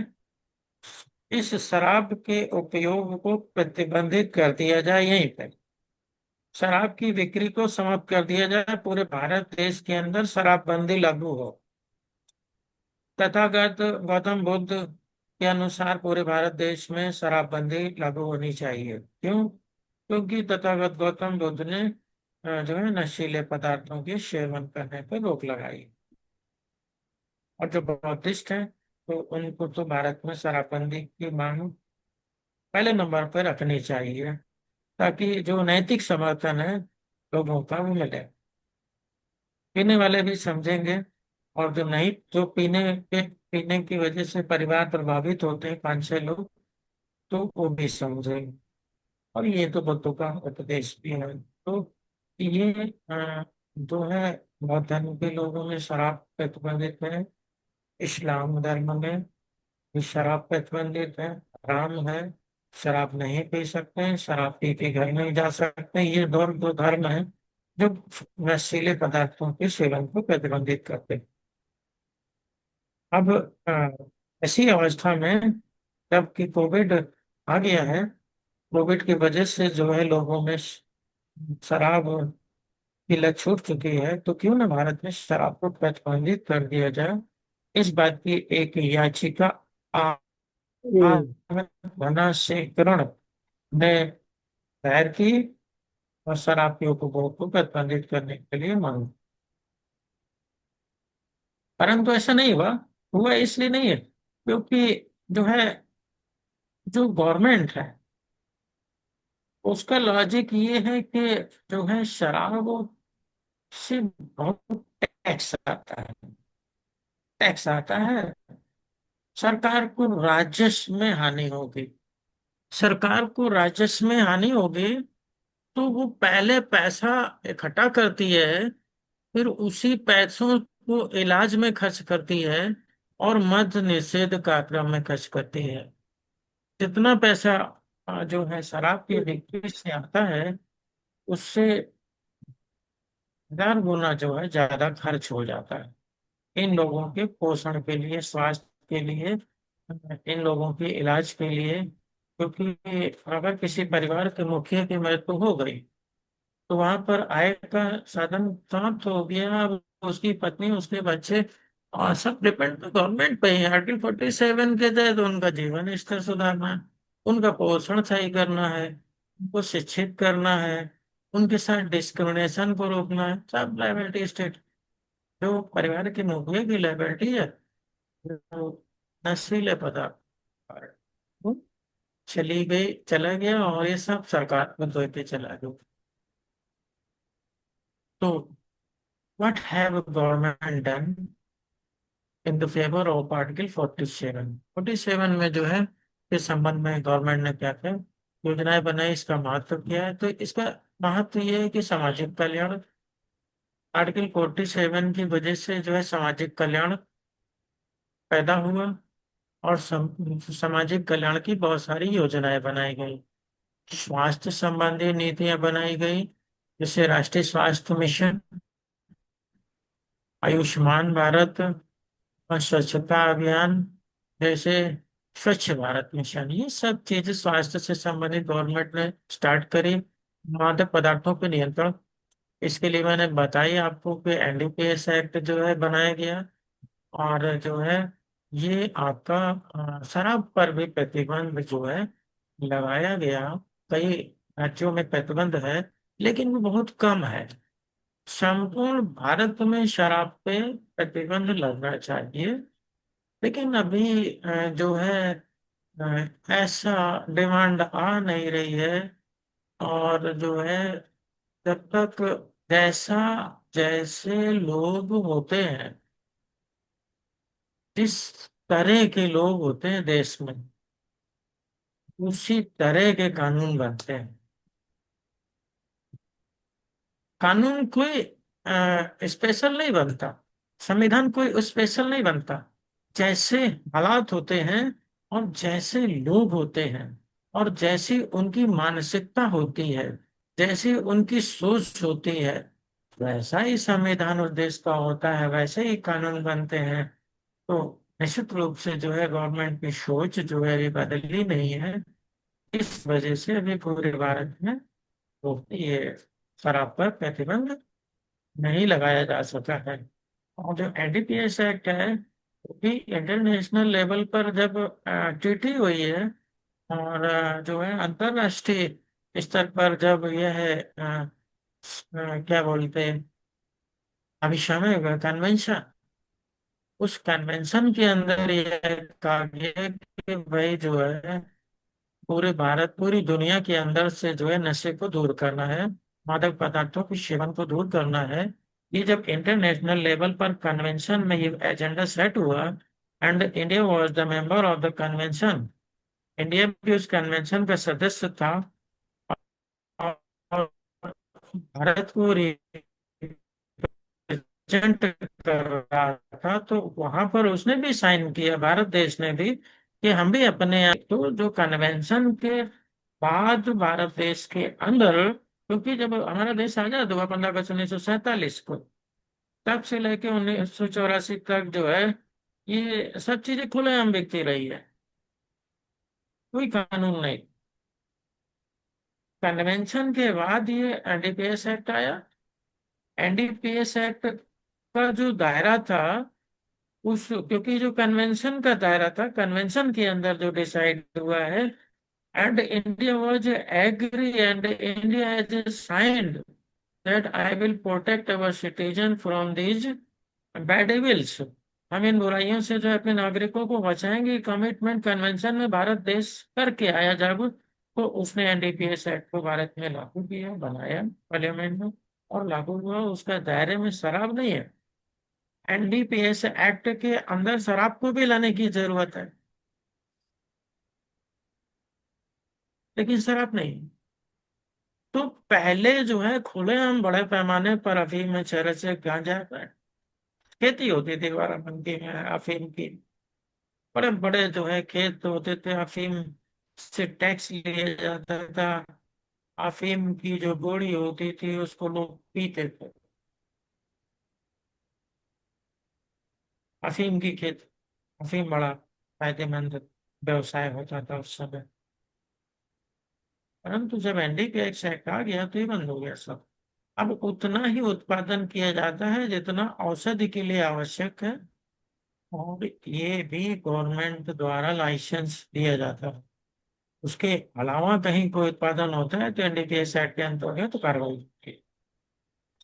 A: इस शराब के उपयोग को प्रतिबंधित कर दिया जाए, यहीं पे शराब की बिक्री को समाप्त कर दिया जाए, पूरे भारत देश के अंदर शराबबंदी लागू हो। तथागत गौतम बुद्ध के अनुसार पूरे भारत देश में शराबबंदी लागू होनी चाहिए। क्यों? क्योंकि तथागत गौतम बुद्ध ने जो है नशीले पदार्थों के सेवन करने पर रोक लगाई। और जो बौद्धिस्ट हैं, तो उनको तो भारत में शराबबंदी की मांग पहले नंबर पर रखनी चाहिए, ताकि जो नैतिक समर्थन है लोगों का वो मिले। पीने वाले भी समझेंगे, और जो नहीं, जो पीने की वजह से परिवार प्रभावित होते हैं, पांच छह लोग, तो वो भी समझेंगे। और ये तो बुद्ध का उपदेश भी है। तो ये जो है बहुत धर्म के लोगों में शराब प्रतिबंधित है, इस्लाम धर्म में भी शराब प्रतिबंधित है, हराम है, शराब नहीं पी सकते हैं, शराब पी के घर नहीं जा सकते हैं। ये दो धर्म है जो नशीले पदार्थों के सेवन को प्रतिबंधित करते हैं। अब ऐसी अवस्था में जबकि कोविड आ गया है, कोविड की वजह से जो है लोगों में शराब की लत छूट चुकी है, तो क्यों ना भारत में शराब को प्रतिबंधित कर दिया जाए। इस बात की एक याचिका
B: हम्म।
A: घनाशेकरण ने दायर की, और शराब के उपभोग को प्रतिबंधित करने के लिए मांग। परंतु ऐसा नहीं हुआ। हुआ इसलिए नहीं है क्योंकि जो है, जो गवर्नमेंट है, उसका लॉजिक ये है कि जो है शराब से बहुत टैक्स आता है, टैक्स आता है, सरकार को राजस्व में हानि होगी। सरकार को राजस्व में हानि होगी, तो वो पहले पैसा इकट्ठा करती है, फिर उसी पैसों को इलाज में खर्च करती है, और मद्य निषेध कार्यक्रम में खर्च करती है। जितना पैसा जो है शराब की बिक्री से आता है, उससे 1000 गुना जो है ज्यादा खर्च हो जाता है इन लोगों के पोषण के लिए, स्वास्थ्य के लिए, इन लोगों के इलाज के लिए। क्योंकि अगर किसी परिवार के मुखिया की मृत्यु हो गई, तो वहां पर आय का साधन समाप्त हो गया। अब उसकी पत्नी, उसके बच्चे, और सब डिपेंड तो गवर्नमेंट पे ही। आर्टिकल 47 के तहत उनका जीवन स्तर सुधारना है, उनका पोषण सही करना है, उनको शिक्षित करना है, उनके साथ डिस्क्रिमिनेशन को रोकना है, सब लायबिलिटी स्टेट। जो परिवार के मुखिया की लाइबिलिटी है वो नशीले पदार्थ वो चली गई, चला गया, और ये सब सरकार को देते चला गया। तो what have government done in the favour of article 47 में जो है इस संबंध में गवर्नमेंट ने क्या क्या योजनाएं बनाई, इसका महत्व क्या है? तो इसका महत्व ये है कि सामाजिक कल्याण, आर्टिकल 47 की वजह से जो है सामाजिक कल्याण पैदा हुआ, और सामाजिक कल्याण की बहुत सारी योजनाएं बनाई गई। स्वास्थ्य संबंधी नीतियां बनाई गई, जैसे राष्ट्रीय स्वास्थ्य मिशन, आयुष्मान भारत और स्वच्छता अभियान जैसे स्वच्छ भारत मिशन, ये सब चीजें स्वास्थ्य से संबंधित गवर्नमेंट ने स्टार्ट करी। मादक पदार्थों पर नियंत्रण, इसके लिए मैंने बताई आपको कि एनडीपीएस एक्ट जो है बनाया गया। और जो है ये आपका शराब पर भी प्रतिबंध जो है लगाया गया। कई राज्यों में प्रतिबंध है, लेकिन वो बहुत कम है। संपूर्ण भारत में शराब पे प्रतिबंध लगना चाहिए, लेकिन अभी जो है ऐसा डिमांड आ नहीं रही है। और जो है जब तक जैसा जैसे लोग होते हैं, जिस तरह के लोग होते हैं देश में, उसी तरह के कानून बनते हैं। कानून कोई स्पेशल नहीं बनता, संविधान कोई स्पेशल नहीं बनता। जैसे हालात होते हैं, और जैसे लोग होते हैं, और जैसी उनकी मानसिकता होती है, जैसी उनकी सोच होती है, वैसा ही संविधान उस देश का होता है, वैसे ही कानून बनते हैं। तो निश्चित रूप से जो है गवर्नमेंट की सोच जो है ये बदली नहीं है। इस वजह से अभी पूरे भारत में तो ये शराब पर प्रतिबंध नहीं लगाया जा सका है। और जो एनडीपीएस एक्ट है वो भी इंटरनेशनल लेवल पर जब ट्रीटी हुई है, और जो है अंतरराष्ट्रीय स्तर पर जब यह है क्या बोलते हैं, अभिसमय कन्वेंशन, उस कन्वेंशन के अंदर यह कहा गया है कि भाई जो है पूरे भारत, पूरी दुनिया के अंदर से जो है नशे को दूर करना है, मादक पदार्थों के सेवन को दूर करना है। ये जब इंटरनेशनल लेवल पर कन्वेंशन में ये एजेंडा सेट हुआ, and India was the member of the convention, India भी उस कन्वेंशन का सदस्य था, और भारत को रिप्रेजेंट कर रहा था, तो वहां पर उसने भी साइन किया, भारत देश ने भी, कि हम भी अपने तो जो कन्वेंशन के बाद भारत देश के अंदर, क्योंकि जब हमारा देश आजाद हुआ 15 अगस्त 1947 को, तब से लेके 1984 तक जो है ये सब चीजें खुलेआम बिकती रही है, कोई कानून नहीं। कन्वेंशन के बाद ये एनडीपीएस एक्ट आया। एनडीपीएस एक्ट का जो दायरा था, उस क्योंकि जो कन्वेंशन का दायरा था, कन्वेंशन के अंदर जो डिसाइड हुआ है, and India was agree and India has signed that I will protect our citizen from these bad evils. हम इन बुराइयों से जो है अपने नागरिकों को बचाएंगे, कमिटमेंट कन्वेंशन में भारत देश करके आया जागरूक। तो उसने एनडीपीएस एक्ट को भारत में लागू किया, बनाया पार्लियामेंट में, और लागू हुआ। उसका दायरे में शराब नहीं है, एनडीपीएस एक्ट के अंदर शराब को भी लाने की जरूरत है, लेकिन शराब नहीं। तो पहले जो है खुलेआम बड़े पैमाने पर अफीम में, चरस से, गांजा पर खेती होती थी बाराबंकी में अफीम की। बड़े बड़े जो है खेत होते थे, अफीम से टैक्स लिया जाता था। अफीम की जो गोली होती थी उसको लोग पीते थे। अफीम की खेत, अफीम बड़ा फायदेमंद व्यवसाय होता था उस समय। परंतु जब एनडीपीएस एक्ट आ गया तो ये बंद हो गया सब। अब उतना ही उत्पादन किया जाता है जितना औषधि के लिए आवश्यक है, और ये भी गवर्नमेंट द्वारा लाइसेंस दिया जाता है। उसके अलावा कहीं कोई उत्पादन होता है तो एनडीपीएस एक्ट के अंतर्गत तो कार्रवाई होती है।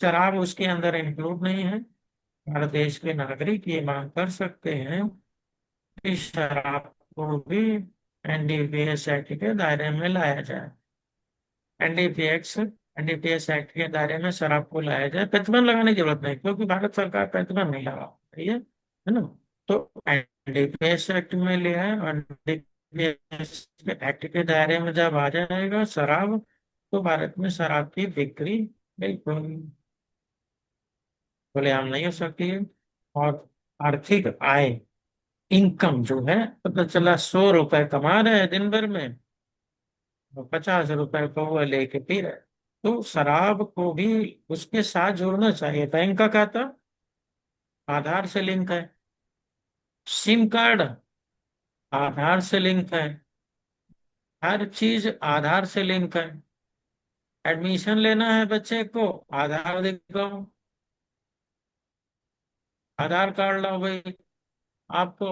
A: शराब उसके अंदर इंक्लूड नहीं है। हमारे देश के नागरिक ये मांग कर सकते हैं कि शराब को भी एनडीपीएस एक्ट के दायरे में लाया जाए। एनडीपीएस एक्ट के दायरे में शराब को लाया जाए। प्रतिबंध लगाने की जरूरत नहीं, क्योंकि भारत सरकार प्रतिबंध नहीं लगा रही है ना। तो एनडीपीएस एक्ट में लिया है, और एनडीपीएस एक्ट के दायरे में जब आ जाएगा शराब, तो भारत में शराब की बिक्री बिल्कुल खुलेआम नहीं हो सकती है। और आर्थिक आय, इनकम जो है, पता चला 100 रुपए कमा रहे हैं दिन भर में, 50 रुपए को वो लेके पी रहे। तो शराब को भी उसके साथ जोड़ना चाहिए। बैंक का खाता आधार से लिंक है, सिम कार्ड आधार से लिंक है, हर चीज आधार से लिंक है। एडमिशन लेना है बच्चे को, आधार दिखाओ, आधार कार्ड लाओ भाई। आपको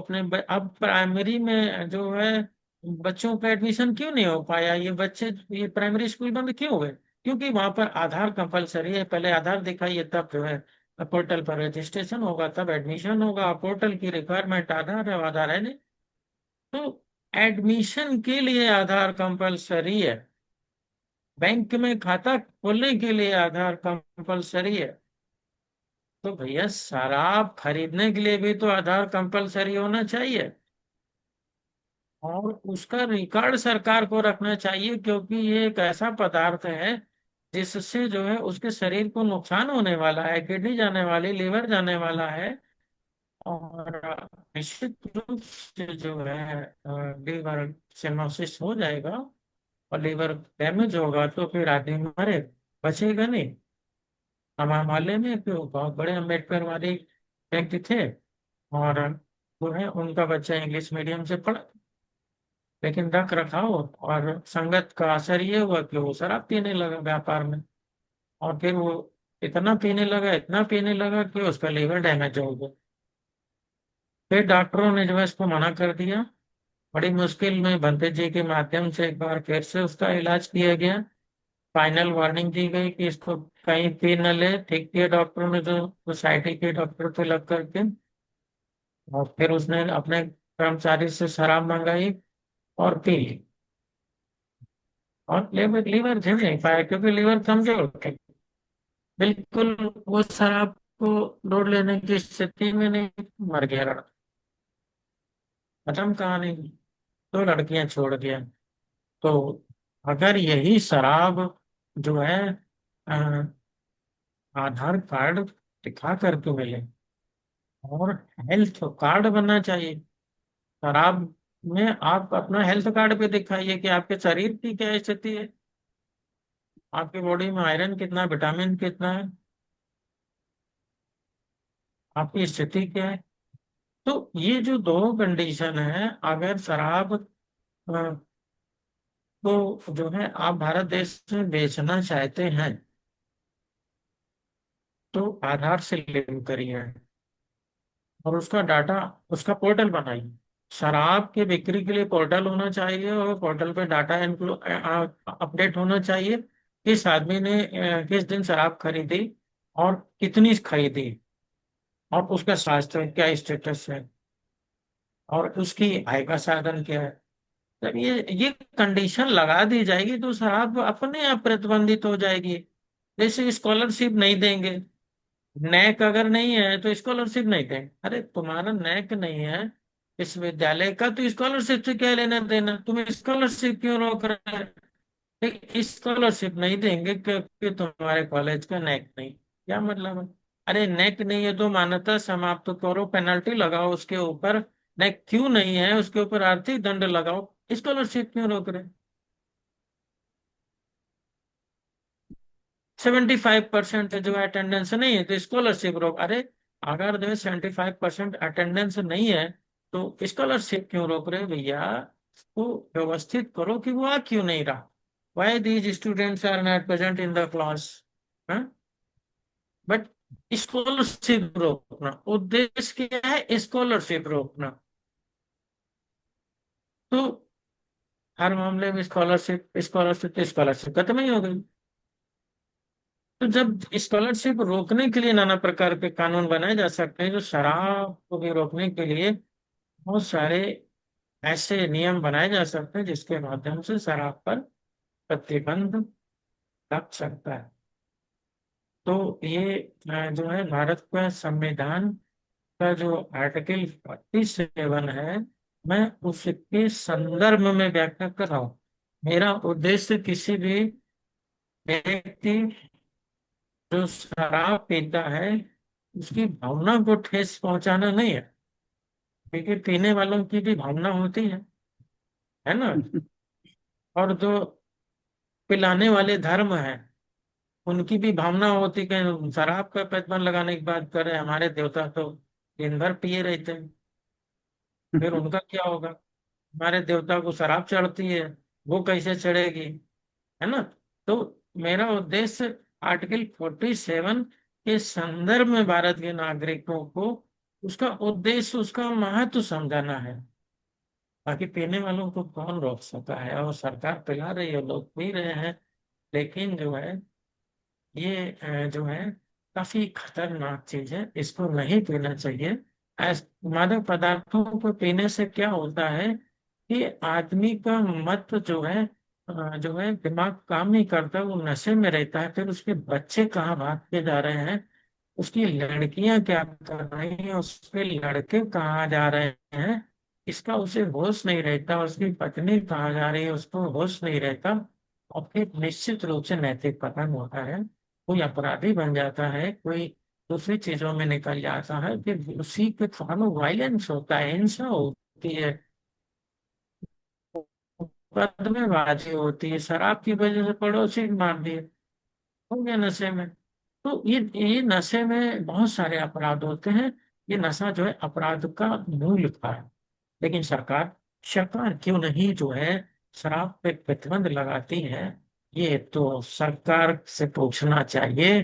A: अब प्राइमरी में जो है, बच्चों का एडमिशन क्यों नहीं हो पाया? ये प्राइमरी स्कूल बंद क्यों हो गए? क्योंकि वहां पर आधार कंपलसरी है। पहले आधार दिखाइए, तब जो है पोर्टल पर रजिस्ट्रेशन होगा, तब एडमिशन होगा। पोर्टल की रिक्वायरमेंट आधार है, आधार है नहीं। तो एडमिशन के लिए आधार कंपलसरी है, बैंक में खाता खोलने के लिए आधार कंपलसरी है। तो भैया शराब खरीदने के लिए भी तो आधार कंपलसरी होना चाहिए। और उसका रिकॉर्ड सरकार को रखना चाहिए, क्योंकि ये एक ऐसा पदार्थ है जिससे जो है उसके शरीर को नुकसान होने वाला है, किडनी जाने वाली, लीवर जाने वाला है। और निश्चित रूप से जो है लीवर सिरोसिस हो जाएगा, और लीवर डैमेज होगा तो फिर आदमी मरे, बचेगा नहीं। हमारे मोहल्ले में एक बहुत बड़े अम्बेडकरवादी व्यक्ति थे, और वो है उनका बच्चा इंग्लिश मीडियम से पढ़ा, लेकिन रख रखाव और संगत का असर ये हुआ कि वो शराब पीने लगा व्यापार में। और फिर वो इतना पीने लगा कि उसका लीवर डैमेज हो गया। फिर डॉक्टरों ने जो है इसको मना कर दिया। बड़ी मुश्किल में भंते जी के माध्यम से एक बार फिर से उसका इलाज किया गया। फाइनल वार्निंग दी गई कि इसको कहीं पी न ले। ठीक किया डॉक्टरों ने, जो सोसाइटी के डॉक्टर थे लग करके। और फिर उसने अपने कर्मचारी से शराब मंगाई और पी ली। और लीवर लीवर झेल नहीं पाया, क्योंकि लीवर कमजोर थे बिल्कुल। वो शराब को लोड लेने की स्थिति में नहीं, मर गया लड़का। खत्म कहानी। दो लड़कियां छोड़ दिया। तो अगर यही शराब जो है अ, आधार कार्ड दिखा करके मिले, और हेल्थ कार्ड बनना चाहिए। शराब में आप अपना हेल्थ कार्ड पे दिखाइए कि आपके शरीर की क्या स्थिति है, आपकी बॉडी में आयरन कितना, विटामिन कितना है, आपकी स्थिति क्या है। तो ये जो दो कंडीशन है, अगर शराब को जो है आप भारत देश में बेचना चाहते हैं, तो आधार से लिंक करिए, और उसका डाटा, उसका पोर्टल बनाइए। शराब के बिक्री के लिए पोर्टल होना चाहिए, और पोर्टल पे डाटा अपडेट होना चाहिए। किस आदमी ने किस दिन शराब खरीदी, और कितनी खरीदी, और उसका स्वास्थ्य क्या स्टेटस है, और उसकी आय का साधन क्या है। जब ये कंडीशन लगा दी जाएगी, तो शराब अपने आप प्रतिबंधित हो जाएगी। जैसे स्कॉलरशिप नहीं देंगे, नैक अगर नहीं है तो स्कॉलरशिप नहीं देंगे। अरे तुम्हारा नैक नहीं है विश्वविद्यालय का, तो स्कॉलरशिप से क्या लेना देना? तुम स्कॉलरशिप क्यों रोक रहे हैं? स्कॉलरशिप नहीं देंगे क्योंकि तुम्हारे कॉलेज का नैक नहीं। क्या मतलब है? अरे नैक नहीं है तो मान्यता समाप्त करो, पेनल्टी लगाओ उसके ऊपर। नैक क्यों नहीं है उसके ऊपर आर्थिक दंड लगाओ। स्कॉलरशिप क्यों रोक रहे? 75% जो है अटेंडेंस नहीं है तो स्कॉलरशिप रोक। अरे अगर जो है 75% अटेंडेंस नहीं है, तो स्कॉलरशिप क्यों रोक रहे भैया? वो व्यवस्थित करो कि वो आ क्यों नहीं रहा। Why these students are not present in the class. But scholarship रोकना, उद्देश्य क्या है? स्कॉलरशिप रोकना। तो हर मामले में स्कॉलरशिप स्कॉलरशिप स्कॉलरशिप खत्म ही हो गई। तो जब स्कॉलरशिप रोकने के लिए नाना प्रकार के कानून बनाए जा सकते हैं, जो शराब को भी रोकने के लिए बहुत सारे ऐसे नियम बनाए जा सकते हैं जिसके माध्यम से शराब पर प्रतिबंध लग सकता है। तो ये जो है भारत का संविधान का जो आर्टिकल 47 है, मैं उसके संदर्भ में व्याख्या कर रहा हूँ। मेरा उद्देश्य किसी भी व्यक्ति जो शराब पीता है उसकी भावना को ठेस पहुंचाना नहीं है, क्योंकि पीने वालों की भी भावना होती है ना। और जो पिलाने वाले धर्म है उनकी भी भावना होती कि शराब का प्रतिबंध लगाने की बात करें, हमारे देवता तो दिन भर पिए रहते हैं, फिर उनका क्या होगा। हमारे देवता को शराब चढ़ती है, वो कैसे चढ़ेगी, है ना। तो मेरा उद्देश्य आर्टिकल 47 के संदर्भ में भारत के नागरिकों को उसका उद्देश्य, उसका महत्व समझाना है। बाकी पीने वालों को कौन रोक सकता है, और सरकार पिला रही है, लोग पी रहे हैं। लेकिन जो है ये जो है काफी खतरनाक चीज है, इसको नहीं पीना चाहिए। मादक पदार्थों को पीने से क्या होता है कि आदमी का मत जो है दिमाग काम नहीं करता, वो नशे में रहता है। फिर उसके बच्चे कहाँ भागते जा रहे हैं, उसकी लड़कियां क्या कर रही हैं, उसके लड़के कहाँ जा रहे हैं, इसका उसे होश नहीं रहता। उसकी पत्नी कहाँ जा रही है, उसको होश नहीं रहता। और फिर निश्चित रूप से नैतिक पतन होता है। कोई अपराधी बन जाता है, कोई दूसरी चीजों में निकल जाता है, फिर उसी के फॉलो वायलेंस होता है, हिंसा होती है, मुकदमेबाजी होती है, शराब की वजह से पड़ोसी मार दिए, हो गया नशे में। तो ये नशे में बहुत सारे अपराध होते हैं। ये नशा जो है अपराध का मूल कारण। लेकिन सरकार क्यों नहीं जो है शराब पे प्रतिबंध लगाती है, ये तो सरकार से पूछना चाहिए।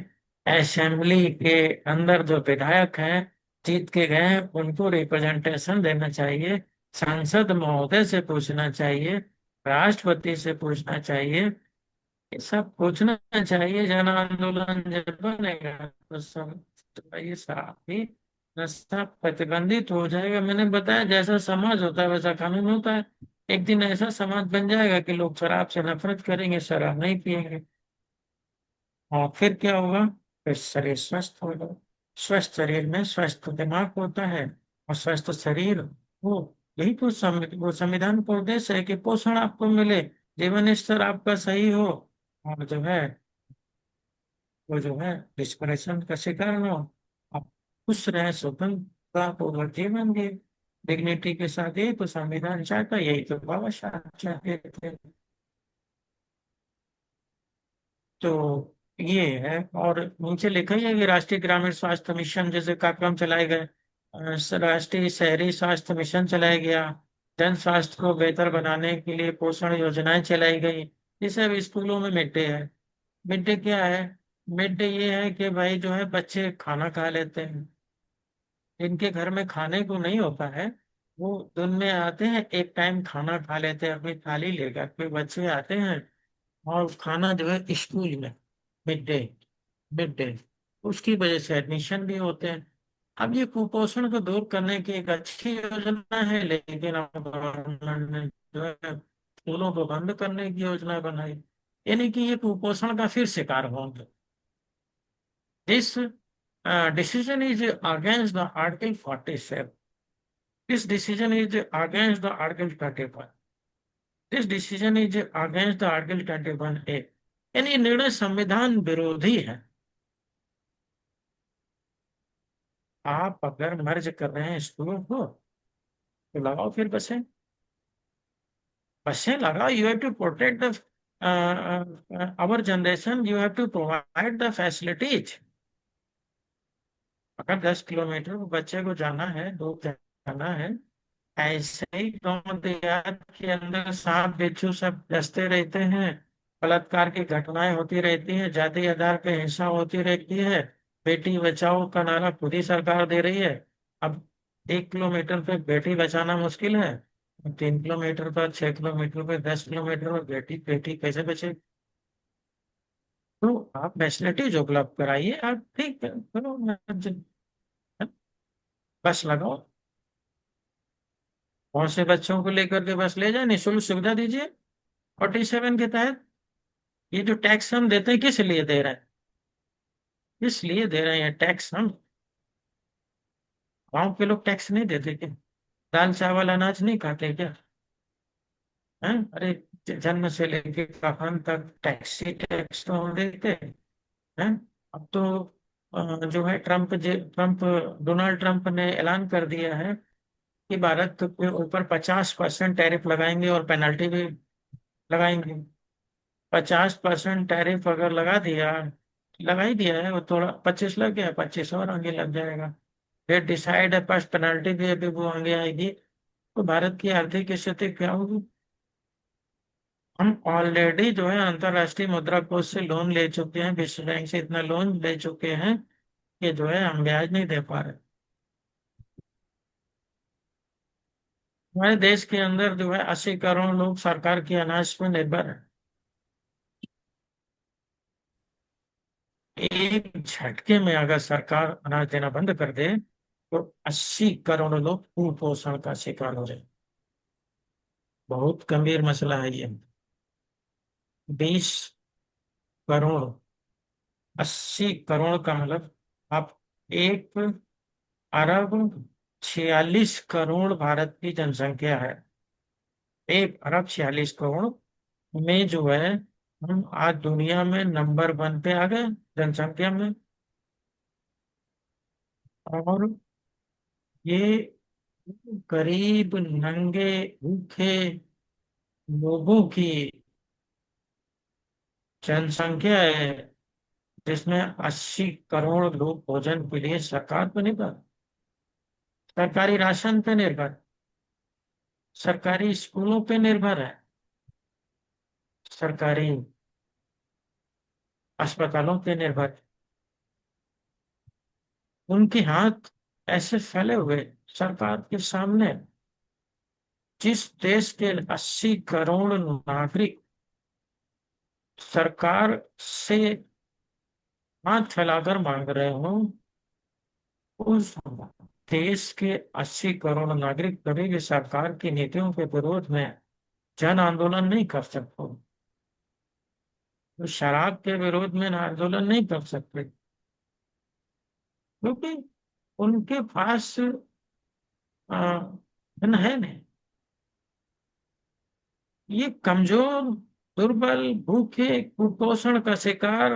A: असेंबली के अंदर जो विधायक हैं, जीत के गए हैं, उनको रिप्रेजेंटेशन देना चाहिए। सांसद महोदय से पूछना चाहिए, राष्ट्रपति से पूछना चाहिए, ये सब पूछना चाहिए। जन आंदोलन जब बनेगा तो सब, तो भाई शराब भी नशा प्रतिबंधित हो जाएगा। मैंने बताया जैसा समाज होता है वैसा कानून होता है। एक दिन ऐसा समाज बन जाएगा कि लोग शराब से नफरत करेंगे, शराब नहीं पिएंगे, और फिर क्या होगा, फिर शरीर स्वस्थ होगा। स्वस्थ शरीर में स्वस्थ दिमाग होता है, और स्वस्थ शरीर, वो यही तो वो संविधान का उद्देश्य है कि पोषण आपको मिले, जीवन स्तर आपका सही हो, और जो है वो जो है डिस्परेशन का शिकार न हो, आप खुश रहे, स्वतंत्रता पूर्वक जीवन जिए डिग्निटी के साथ। यही तो संविधान चाहता है, यही तो बाबा साहब चाहते थे। तो ये है। और नीचे लिखा ही है कि राष्ट्रीय ग्रामीण स्वास्थ्य मिशन जैसे कार्यक्रम चलाए गए, राष्ट्रीय शहरी स्वास्थ्य मिशन चलाया गया, जन स्वास्थ्य को बेहतर बनाने के लिए पोषण योजनाएं चलाई गई। जैसे अब स्कूलों में मिड डे है। मिड डे क्या है? मिड डे ये है कि भाई जो है बच्चे खाना खा लेते हैं, जिनके घर में खाने को नहीं होता है, वो दिन में आते हैं, एक टाइम खाना खा लेते हैं अपनी थाली लेकर। फिर बच्चे आते हैं और खाना जो है स्कूल में, मिड डे, मिड डे, उसकी वजह से एडमिशन भी होते हैं। अब ये कुपोषण को दूर करने की एक अच्छी योजना है, लेकिन अब गवर्नमेंट ने जो है स्कूलों को बंद करने की योजना बनाई, यानी कि ये कुपोषण का फिर शिकार होंगे। This decision is against the Article 47. This decision is against the Article 31. This decision is against the Article 21A. यानी ये निर्णय संविधान विरोधी है। आप अगर मर्ज कर रहे हैं स्कूलों को, तो लगाओ फिर बसें, बसें लगाओ। You have to protect the our generation, you have to provide the facilities. अगर 10 किलोमीटर बच्चे को जाना है, दूर जाना है, ऐसे ही गांव देहात के अंदर सांप बिच्छू सब डसते रहते हैं, बलात्कार की घटनाएं होती रहती हैं, जाति आधार पे हिंसा होती रहती है, बेटी बचाओ का नारा खुद ही सरकार दे रही है। अब 1 किलोमीटर पे बेटी बचाना मुश्किल है, 3 किलोमीटर पर, 6 किलोमीटर पे, 10 किलोमीटर पर बेटी बेटी कैसे बचे? तो आप फैसिलिटीज उपलब्ध कराइए, आप ठीक है करो, बस लगाओ, बहुत से बच्चों को लेकर के बस ले जाए, निःशुल्क सुविधा दीजिए 47 के तहत। ये जो टैक्स हम देते हैं किस लिए दे रहे हैं, किस लिए दे रहे हैं टैक्स हम? गांव के लोग टैक्स नहीं देते क्या? दाल चावल अनाज नहीं खाते क्या? हैं? अरे जन्म से लेके कफन तक टैक्स ही टैक्स तो हम देते हैं। अब तो जो है ट्रम्प, डोनाल्ड ट्रम्प ने ऐलान कर दिया है कि भारत के ऊपर 50% टैरिफ लगाएंगे और पेनल्टी भी लगाएंगे। 50% टैरिफ अगर लगा ही दिया है, वो थोड़ा 25 लग गया, 25 और आगे लग जाएगा। फिर डिसाइड है, फर्स्ट पेनल्टी भी अभी वो आगे आएगी। तो भारत की आर्थिक स्थिति क्या होगी? हम ऑलरेडी जो है अंतरराष्ट्रीय मुद्रा कोष से लोन ले चुके हैं, विश्व बैंक से इतना लोन ले चुके हैं कि जो है हम ब्याज नहीं दे पा रहे। हमारे देश के अंदर जो है 80 करोड़ लोग सरकार के अनाज पर निर्भर है। एक झटके में अगर सरकार अनाज देना बंद कर दे तो 80 करोड़ लोग कुपोषण का शिकार हो जाए। बहुत गंभीर मसला है ये। 20 करोड़, 80 करोड़ का मतलब आप 1 अरब 46 करोड़ भारत की जनसंख्या है। 1 अरब 46 करोड़ में जो है हम आज दुनिया में नंबर 1 पे आ गए जनसंख्या में। और ये गरीब नंगे भूखे लोगों की जनसंख्या है, जिसमें 80 करोड़ लोग भोजन के लिए सरकार पर निर्भर, सरकारी राशन पे निर्भर, सरकारी स्कूलों पे निर्भर है, सरकारी अस्पतालों पे निर्भर। उनके हाथ ऐसे फैले हुए सरकार के सामने, जिस देश के 80 करोड़ नागरिक सरकार से हाथ फैलाकर मांग रहे हो, उस देश के 80 करोड़ नागरिक कभी भी सरकार की नीतियों के विरोध में जन आंदोलन नहीं कर सकते। तो शराब के विरोध में आंदोलन नहीं कर सकते, क्योंकि उनके पास धन है नहीं। ये कमजोर, दुर्बल, भूखे, कुपोषण का शिकार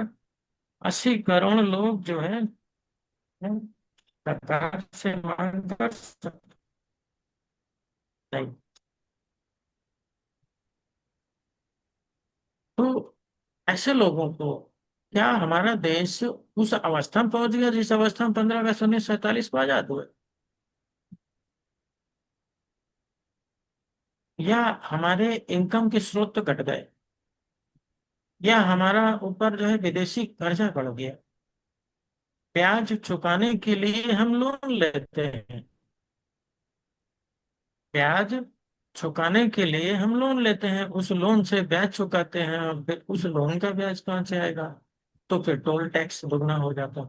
A: 80 करोड़ लोग जो है सरकार से मांग कर सकते नहीं। तो ऐसे लोगों को क्या हमारा देश उस अवस्था में पहुंच गया जिस अवस्था में 15 अगस्त 1947 को आजाद हुए? या हमारे इनकम के स्रोत तो घट गए? या हमारा ऊपर जो है विदेशी कर्जा बढ़ गया? ब्याज चुकाने के लिए हम लोन लेते हैं, ब्याज चुकाने के लिए हम लोन लेते हैं, उस लोन से ब्याज चुकाते हैं, और फिर उस लोन का ब्याज कहाँ से आएगा? तो फिर टोल टैक्स दुगना हो जाता,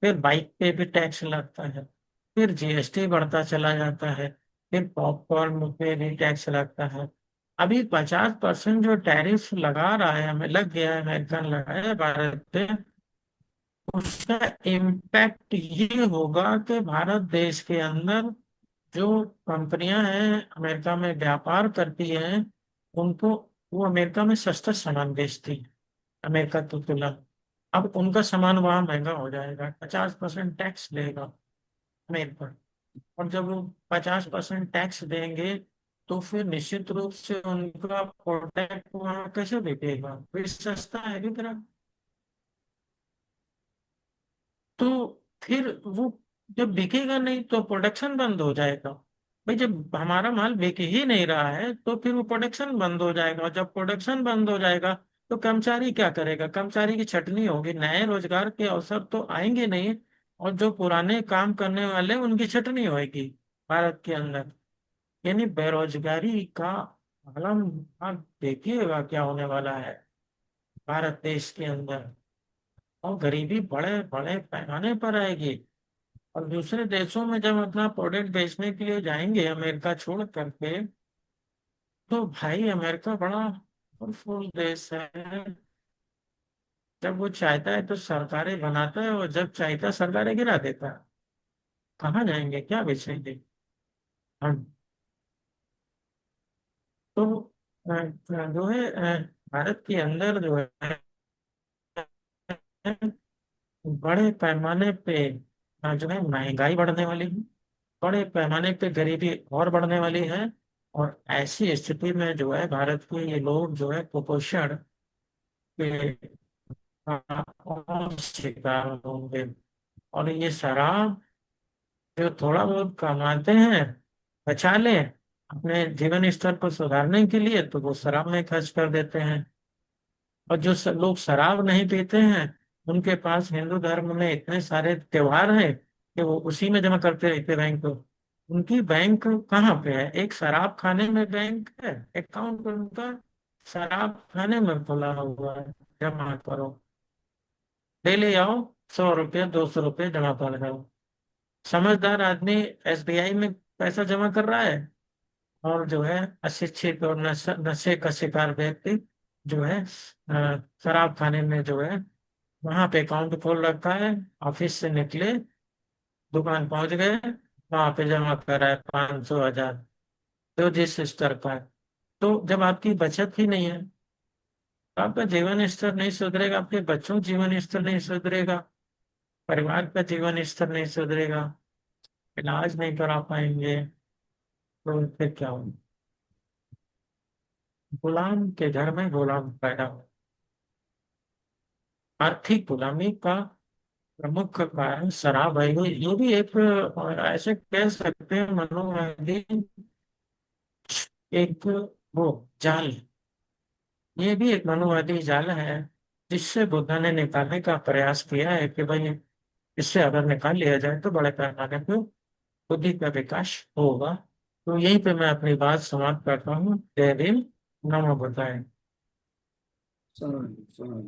A: फिर बाइक पे भी टैक्स लगता है, फिर जीएसटी बढ़ता चला जाता है, फिर पॉपकॉर्न पे भी टैक्स लगता है। अभी 50% जो टैरिफ लगा रहा है, हमें लग गया है, अमेरिकन लगाया है भारत पे, उसका इम्पैक्ट ये होगा कि भारत देश के अंदर जो कंपनियां हैं अमेरिका में व्यापार करती हैं, उनको वो अमेरिका में सस्ता सामान बेचती है अमेरिका की तुलना। अब उनका सामान वहां महंगा हो जाएगा, 50% टैक्स लेगा अमेरिका। और जब वो 50% टैक्स देंगे तो फिर निश्चित रूप से उनका प्रोडक्ट वहां कैसे बिकेगा? फिर सस्ता है बिक रहा। तो फिर वो जब बिकेगा नहीं तो प्रोडक्शन बंद हो जाएगा। भाई जब हमारा माल बिक ही नहीं रहा है तो फिर वो प्रोडक्शन बंद हो जाएगा, और जब प्रोडक्शन बंद हो जाएगा तो कर्मचारी क्या करेगा? कर्मचारी की छटनी होगी, नए रोजगार के अवसर तो आएंगे नहीं, और जो पुराने काम करने वाले उनकी छटनी होगी भारत के अंदर। यानी बेरोजगारी का आलम आप देखिएगा क्या होने वाला है। भारत देश के अंदर, और गरीबी बड़े बड़े पैमाने पर आएगी। और दूसरे देशों में जब अपना प्रोडक्ट बेचने के लिए जाएंगे अमेरिका छोड़ करके, तो भाई अमेरिका बड़ा पावरफुल देश है। जब वो चाहता है तो सरकारें बनाता है, और जब चाहता है सरकारें गिरा देता है। कहाँ जाएंगे, क्या बेचेंगे हम? तो जो है भारत के अंदर जो है बड़े पैमाने पे जो है महंगाई बढ़ने वाली है, बड़े पैमाने पे गरीबी और बढ़ने वाली है। और ऐसी स्थिति में जो है भारत के ये लोग जो है कुपोषण के और शिकार होंगे। और ये शराब जो थोड़ा बहुत कमाते हैं, बचा ले अपने जीवन स्तर को सुधारने के लिए, तो वो शराब में खर्च कर देते हैं। और जो लोग शराब नहीं पीते हैं, उनके पास हिंदू धर्म में इतने सारे त्योहार हैं कि वो उसी में जमा करते रहते बैंक को। उनकी बैंक कहाँ पे है? एक शराब खाने में बैंक है अकाउंट उनका, शराब खाने में खुला हुआ है। जमा करो, डेली आओ, 100 रुपये 200 रुपये जमा कर जाओ। समझदार आदमी एसबीआई में पैसा जमा कर रहा है, और जो है अशिक्षित और नशे का शिकार व्यक्ति जो है शराब खाने में जो है वहां पे अकाउंट खोल रखा है। ऑफिस से निकले, दुकान पहुंच गए, वहां पे जमा करा है 500 1000, तो जिस स्तर का है। तो जब आपकी बचत ही नहीं है, तो आपका जीवन स्तर नहीं सुधरेगा, आपके बच्चों का जीवन स्तर नहीं सुधरेगा, परिवार का जीवन स्तर नहीं सुधरेगा, इलाज नहीं करा पाएंगे, तो फिर क्या होगा? गुलाम के घर में गुलाम पैदा हो। आर्थिक गुलामी का प्रमुख कारण शराब है। ये भी एक ऐसे कह सकते हैं मनोवैज्ञानिक एक वो जाल है। ये भी एक मनोवादी जाल है, जिससे बुद्धा ने निकालने का प्रयास किया है कि भाई इससे अगर निकाल लिया जाए तो बड़े पैमाने पर बुद्धि का विकास होगा। तो यहीं पे मैं अपनी बात समाप्त करता हूँ। जय भीम, नमो बुद्धाय।
B: समझ समझ।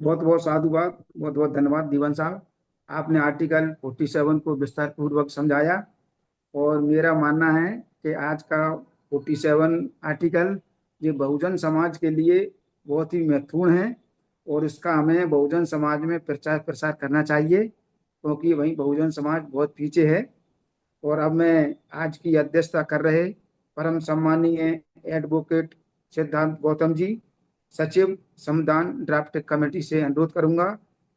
B: बहुत बहुत साधुवाद, बहुत बहुत धन्यवाद दीवान साहब। आपने आर्टिकल 47 को विस्तार पूर्वक समझाया। और मेरा मानना है कि आज का 47 आर्टिकल ये बहुजन समाज के लिए बहुत ही महत्वपूर्ण है। और इसका हमें बहुजन समाज में प्रचार प्रसार करना चाहिए, क्योंकि वहीं बहुजन समाज बहुत पीछे है। और अब मैं आज की अध्यक्षता कर रहे परम सम्मानीय एडवोकेट सिद्धांत गौतम जी, सचिव संविधान ड्राफ्ट कमेटी से अनुरोध करूंगा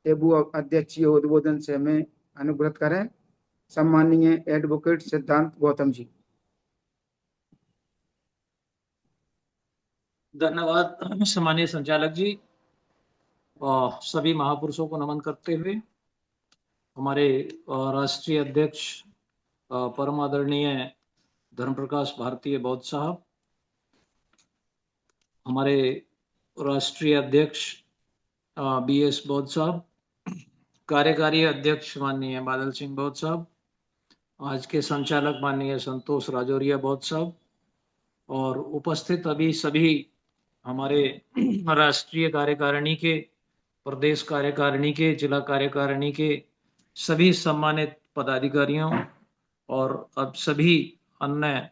B: कि वो अध्यक्षीय उद्बोधन से हमें अनुग्रहित करें। सम्मानीय एडवोकेट सिद्धांत गौतम जी।
C: धन्यवाद सम्मानीय संचालक जी। सभी महापुरुषों को नमन करते हुए हमारे राष्ट्रीय अध्यक्ष परम आदरणीय धर्म प्रकाश भारतीय बौद्ध साहब, हमारे राष्ट्रीय अध्यक्ष BS बौद्ध साहब, कार्यकारी अध्यक्ष माननीय बादल सिंह बौद्ध साहब, आज के संचालक माननीय संतोष राजौरिया बौद्ध साहब, और उपस्थित अभी सभी हमारे राष्ट्रीय कार्यकारिणी के, प्रदेश कार्यकारिणी के, जिला कार्यकारिणी के सभी सम्मानित पदाधिकारियों, और अब सभी अन्य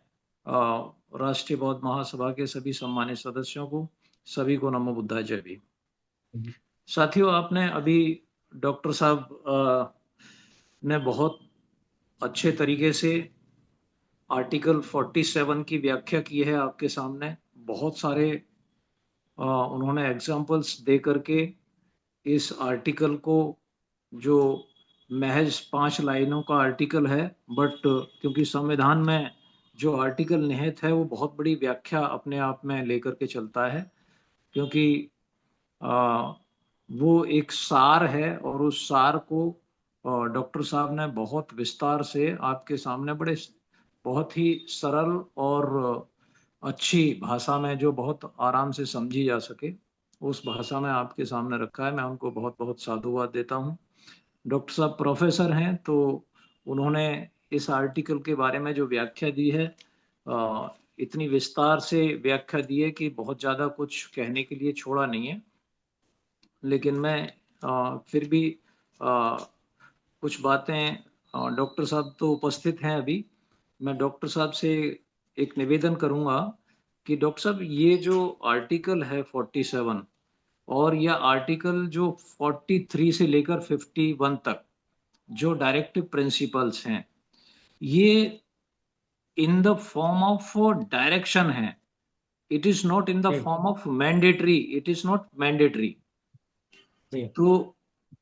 C: राष्ट्रीय बौद्ध महासभा के सभी सम्मानित सदस्यों को, सभी को नमो बुद्धाय, जय भीम। साथियों, आपने अभी डॉक्टर साहब ने बहुत अच्छे तरीके से आर्टिकल 47 की व्याख्या की है आपके सामने। बहुत सारे उन्होंने एग्जाम्पल्स दे करके इस आर्टिकल को, जो महज 5 लाइनों का आर्टिकल है, बट क्योंकि संविधान में जो आर्टिकल निहित है वो बहुत बड़ी व्याख्या अपने आप में लेकर के चलता है, क्योंकि वो एक सार है, और उस सार को डॉक्टर साहब ने बहुत विस्तार से आपके सामने बहुत ही सरल और अच्छी भाषा में, जो बहुत आराम से समझी जा सके, उस भाषा में आपके सामने रखा है। मैं उनको बहुत बहुत साधुवाद देता हूँ। डॉक्टर साहब प्रोफेसर हैं, तो उन्होंने इस आर्टिकल के बारे में जो व्याख्या दी है इतनी विस्तार से व्याख्या दी है कि बहुत ज्यादा कुछ कहने के लिए छोड़ा नहीं है, लेकिन मैं फिर भी कुछ बातें, डॉक्टर साहब तो उपस्थित हैं अभी, मैं डॉक्टर साहब से एक निवेदन करूंगा कि डॉक्टर साहब ये जो आर्टिकल है 47 और यह आर्टिकल जो 43 से लेकर 51 तक जो डायरेक्टिव प्रिंसिपल्स हैं, ये in the form of direction है, it is not in the
A: जी
C: form of mandatory, it is not mandatory.
A: जी
C: तो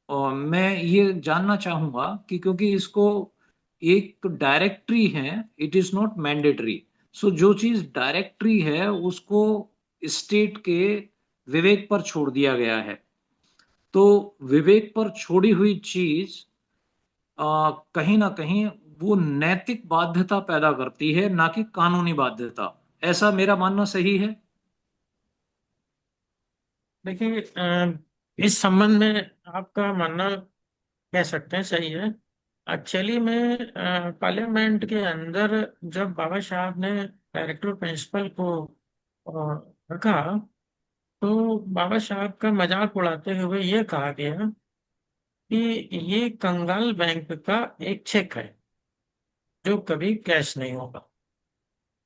C: मैं ये जानना चाहूंगा कि क्योंकि इसको एक डायरेक्टरी है, इट इज नॉट मैंडेटरी, सो जो चीज डायरेक्टरी है उसको स्टेट के विवेक पर छोड़ दिया गया है। तो विवेक पर छोड़ी हुई चीज कहीं ना कहीं वो नैतिक बाध्यता पैदा करती है, ना कि कानूनी बाध्यता। ऐसा मेरा मानना सही है?
A: देखिए, इस संबंध में आपका मानना कह सकते हैं सही है। एक्चुअली में पार्लियामेंट के अंदर जब बाबा साहब ने डायरेक्टर प्रिंसिपल को रखा, तो बाबा साहब का मजाक उड़ाते हुए ये कहा गया कि ये कंगाल बैंक का एक चेक है जो कभी कैश नहीं होगा।